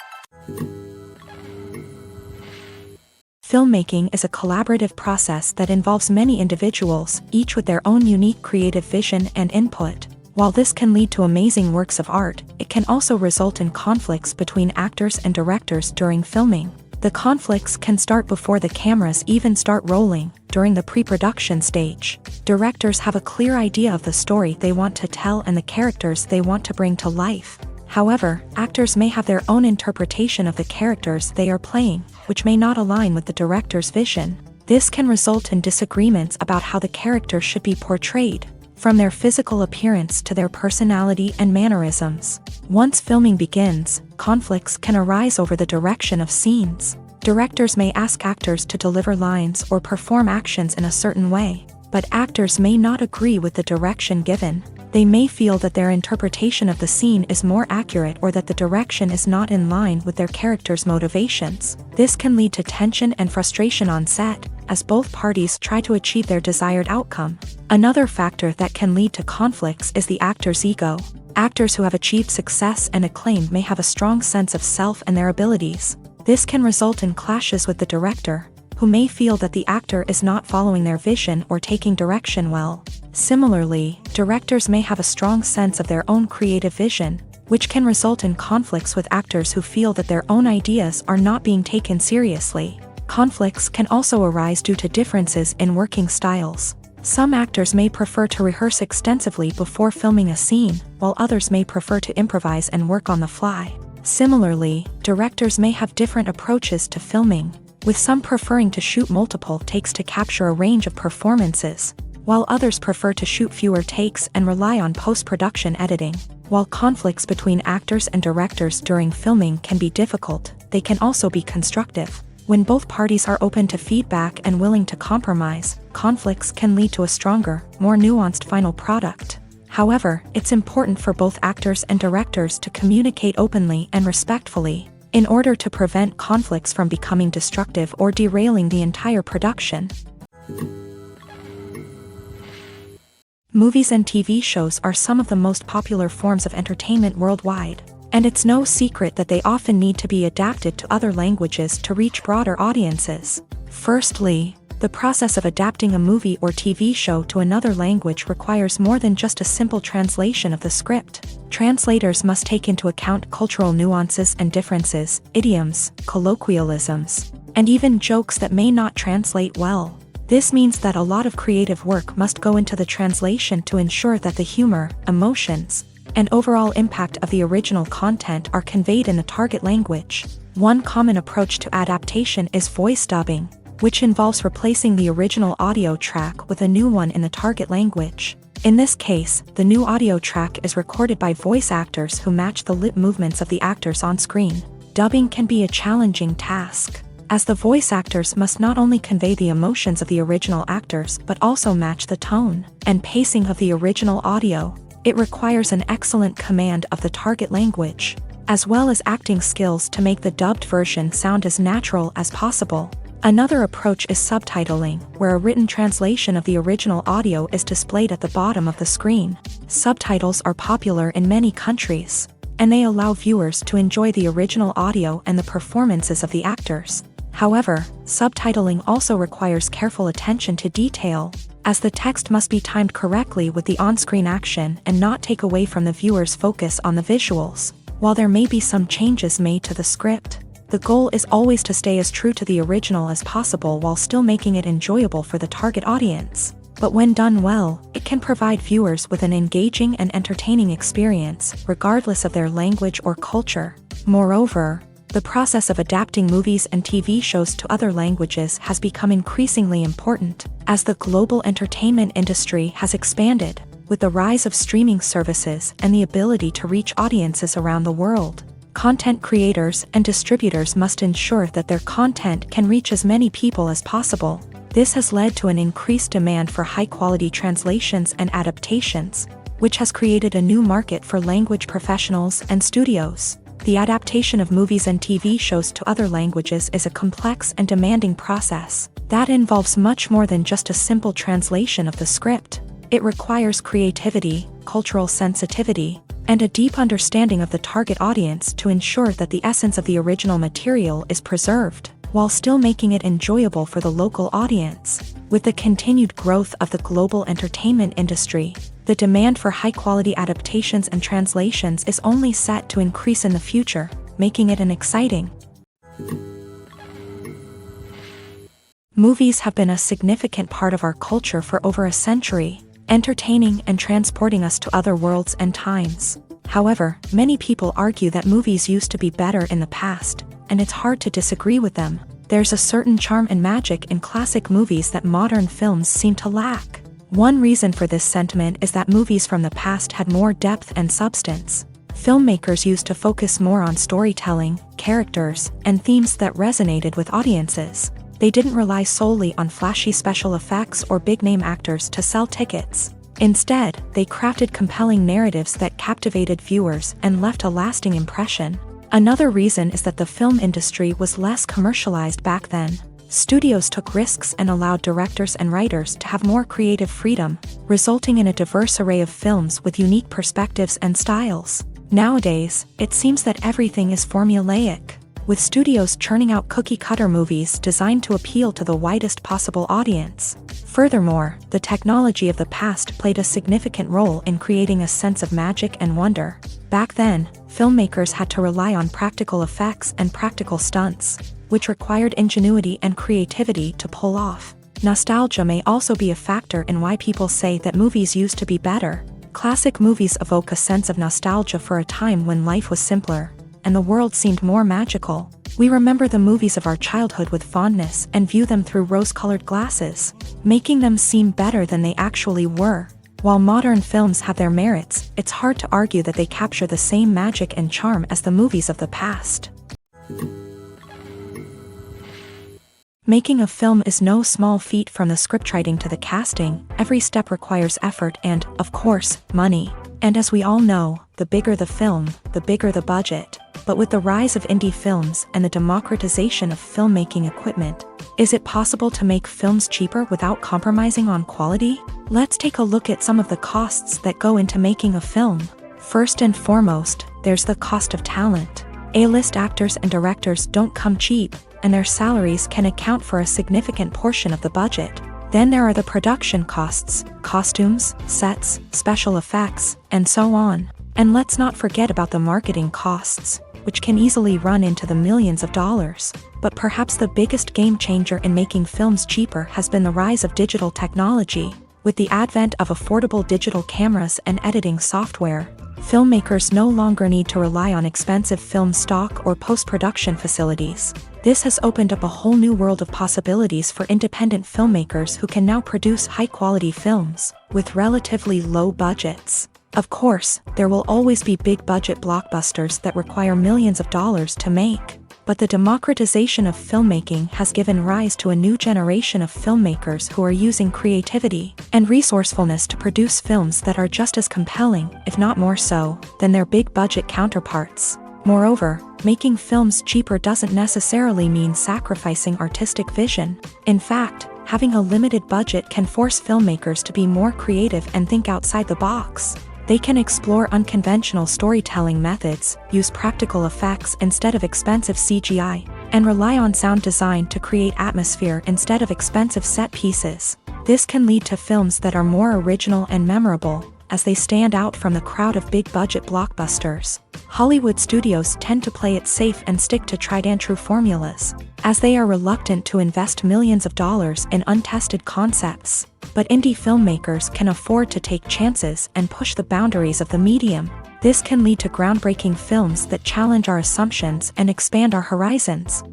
Filmmaking is a collaborative process that involves many individuals, each with their own unique creative vision and input. While this can lead to amazing works of art, it can also result in conflicts between actors and directors during filming. The conflicts can start before the cameras even start rolling, during the pre-production stage. Directors have a clear idea of the story they want to tell and the characters they want to bring to life. However, actors may have their own interpretation of the characters they are playing, which may not align with the director's vision. This can result in disagreements about how the characters should be portrayed, from their physical appearance to their personality and mannerisms. Once filming begins, conflicts can arise over the direction of scenes. Directors may ask actors to deliver lines or perform actions in a certain way, but actors may not agree with the direction given. They may feel that their interpretation of the scene is more accurate or that the direction is not in line with their character's motivations. This can lead to tension and frustration on set, as both parties try to achieve their desired outcome. Another factor that can lead to conflicts is the actor's ego. Actors who have achieved success and acclaim may have a strong sense of self and their abilities. This can result in clashes with the director, who may feel that the actor is not following their vision or taking direction well. Similarly, directors may have a strong sense of their own creative vision, which can result in conflicts with actors who feel that their own ideas are not being taken seriously. Conflicts can also arise due to differences in working styles. Some actors may prefer to rehearse extensively before filming a scene, while others may prefer to improvise and work on the fly. Similarly, directors may have different approaches to filming, with some preferring to shoot multiple takes to capture a range of performances, while others prefer to shoot fewer takes and rely on post-production editing. While conflicts between actors and directors during filming can be difficult, they can also be constructive. When both parties are open to feedback and willing to compromise, conflicts can lead to a stronger, more nuanced final product. However, it's important for both actors and directors to communicate openly and respectfully, in order to prevent conflicts from becoming destructive or derailing the entire production. Movies and TV shows are some of the most popular forms of entertainment worldwide, and it's no secret that they often need to be adapted to other languages to reach broader audiences. Firstly, the process of adapting a movie or TV show to another language requires more than just a simple translation of the script. Translators must take into account cultural nuances and differences, idioms, colloquialisms, and even jokes that may not translate well. This means that a lot of creative work must go into the translation to ensure that the humor, emotions, and overall impact of the original content are conveyed in the target language. One common approach to adaptation is voice dubbing, which involves replacing the original audio track with a new one in the target language. In this case, the new audio track is recorded by voice actors who match the lip movements of the actors on screen. Dubbing can be a challenging task. as the voice actors must not only convey the emotions of the original actors but also match the tone and pacing of the original audio. It requires an excellent command of the target language, as well as acting skills to make the dubbed version sound as natural as possible. Another approach is subtitling, where a written translation of the original audio is displayed at the bottom of the screen. Subtitles are popular in many countries, and they allow viewers to enjoy the original audio and the performances of the actors. However, subtitling also requires careful attention to detail, as the text must be timed correctly with the on-screen action and not take away from the viewer's focus on the visuals. While there may be some changes made to the script, the goal is always to stay as true to the original as possible while still making it enjoyable for the target audience. But when done well, it can provide viewers with an engaging and entertaining experience, regardless of their language or culture. Moreover, the process of adapting movies and TV shows to other languages has become increasingly important, as the global entertainment industry has expanded, with the rise of streaming services and the ability to reach audiences around the world. Content creators and distributors must ensure that their content can reach as many people as possible. This has led to an increased demand for high-quality translations and adaptations, which has created a new market for language professionals and studios. The adaptation of movies and TV shows to other languages is a complex and demanding process that involves much more than just a simple translation of the script. It requires creativity, cultural sensitivity, and a deep understanding of the target audience to ensure that the essence of the original material is preserved, while still making it enjoyable for the local audience. With the continued growth of the global entertainment industry, the demand for high-quality adaptations and translations is only set to increase in the future, making it an exciting. Movies have been a significant part of our culture for over a century, entertaining and transporting us to other worlds and times. However, many people argue that movies used to be better in the past, and it's hard to disagree with them. There's a certain charm and magic in classic movies that modern films seem to lack. One reason for this sentiment is that movies from the past had more depth and substance. Filmmakers used to focus more on storytelling, characters, and themes that resonated with audiences. They didn't rely solely on flashy special effects or big-name actors to sell tickets. Instead, they crafted compelling narratives that captivated viewers and left a lasting impression. Another reason is that the film industry was less commercialized back then. Studios took risks and allowed directors and writers to have more creative freedom, resulting in a diverse array of films with unique perspectives and styles. Nowadays, it seems that everything is formulaic, with studios churning out cookie-cutter movies designed to appeal to the widest possible audience. Furthermore, the technology of the past played a significant role in creating a sense of magic and wonder. Back then, filmmakers had to rely on practical effects and practical stunts, which required ingenuity and creativity to pull off. Nostalgia may also be a factor in why people say that movies used to be better. Classic movies evoke a sense of nostalgia for a time when life was simpler, and the world seemed more magical. We remember the movies of our childhood with fondness and view them through rose-colored glasses, making them seem better than they actually were. While modern films have their merits, it's hard to argue that they capture the same magic and charm as the movies of the past. Making a film is no small feat. From the scriptwriting to the casting, every step requires effort and, of course, money. And as we all know, the bigger the film, the bigger the budget. But with the rise of indie films and the democratization of filmmaking equipment, is it possible to make films cheaper without compromising on quality? Let's take a look at some of the costs that go into making a film. First and foremost, there's the cost of talent. A-list actors and directors don't come cheap, and their salaries can account for a significant portion of the budget. Then there are the production costs, costumes, sets, special effects, and so on. And let's not forget about the marketing costs, which can easily run into the millions of dollars. But perhaps the biggest game changer in making films cheaper has been the rise of digital technology. With the advent of affordable digital cameras and editing software, filmmakers no longer need to rely on expensive film stock or post-production facilities. This has opened up a whole new world of possibilities for independent filmmakers who can now produce high-quality films with relatively low budgets. Of course, there will always be big-budget blockbusters that require millions of dollars to make. But the democratization of filmmaking has given rise to a new generation of filmmakers who are using creativity and resourcefulness to produce films that are just as compelling, if not more so, than their big-budget counterparts. Moreover, making films cheaper doesn't necessarily mean sacrificing artistic vision. In fact, having a limited budget can force filmmakers to be more creative and think outside the box. They can explore unconventional storytelling methods, use practical effects instead of expensive CGI, and rely on sound design to create atmosphere instead of expensive set pieces. This can lead to films that are more original and memorable, as they stand out from the crowd of big-budget blockbusters. Hollywood studios tend to play it safe and stick to tried-and-true formulas, as they are reluctant to invest millions of dollars in untested concepts. But indie filmmakers can afford to take chances and push the boundaries of the medium. This can lead to groundbreaking films that challenge our assumptions and expand our horizons.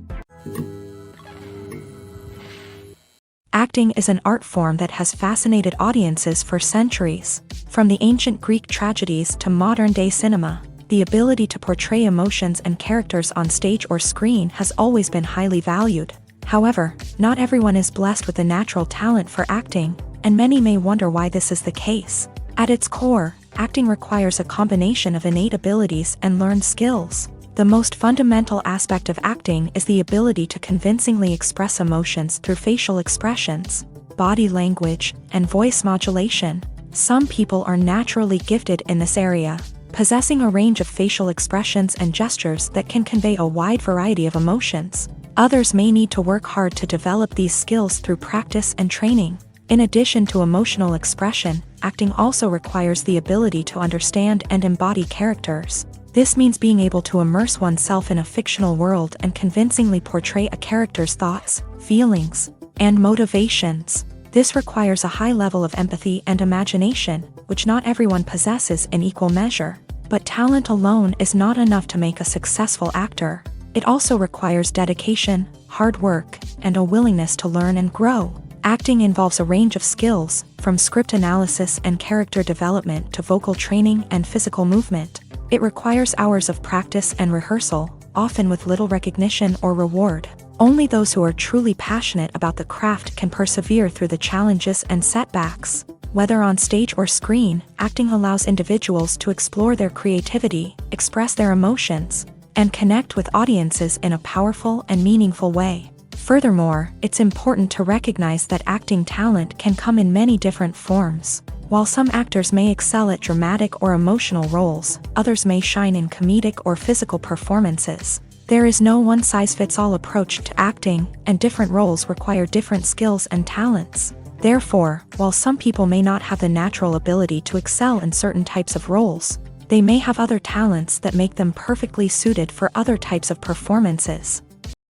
Acting is an art form that has fascinated audiences for centuries. From the ancient Greek tragedies to modern-day cinema, the ability to portray emotions and characters on stage or screen has always been highly valued. However, not everyone is blessed with a natural talent for acting, and many may wonder why this is the case. At its core, acting requires a combination of innate abilities and learned skills. The most fundamental aspect of acting is the ability to convincingly express emotions through facial expressions, body language, and voice modulation. Some people are naturally gifted in this area, possessing a range of facial expressions and gestures that can convey a wide variety of emotions. Others may need to work hard to develop these skills through practice and training. In addition to emotional expression, acting also requires the ability to understand and embody characters. This means being able to immerse oneself in a fictional world and convincingly portray a character's thoughts, feelings, and motivations. This requires a high level of empathy and imagination, which not everyone possesses in equal measure. But talent alone is not enough to make a successful actor. It also requires dedication, hard work, and a willingness to learn and grow. Acting involves a range of skills, from script analysis and character development to vocal training and physical movement. It requires hours of practice and rehearsal, often with little recognition or reward. Only those who are truly passionate about the craft can persevere through the challenges and setbacks. Whether on stage or screen, acting allows individuals to explore their creativity, express their emotions, and connect with audiences in a powerful and meaningful way. Furthermore, it's important to recognize that acting talent can come in many different forms. While some actors may excel at dramatic or emotional roles, others may shine in comedic or physical performances. There is no one-size-fits-all approach to acting, and different roles require different skills and talents. Therefore, while some people may not have the natural ability to excel in certain types of roles, they may have other talents that make them perfectly suited for other types of performances.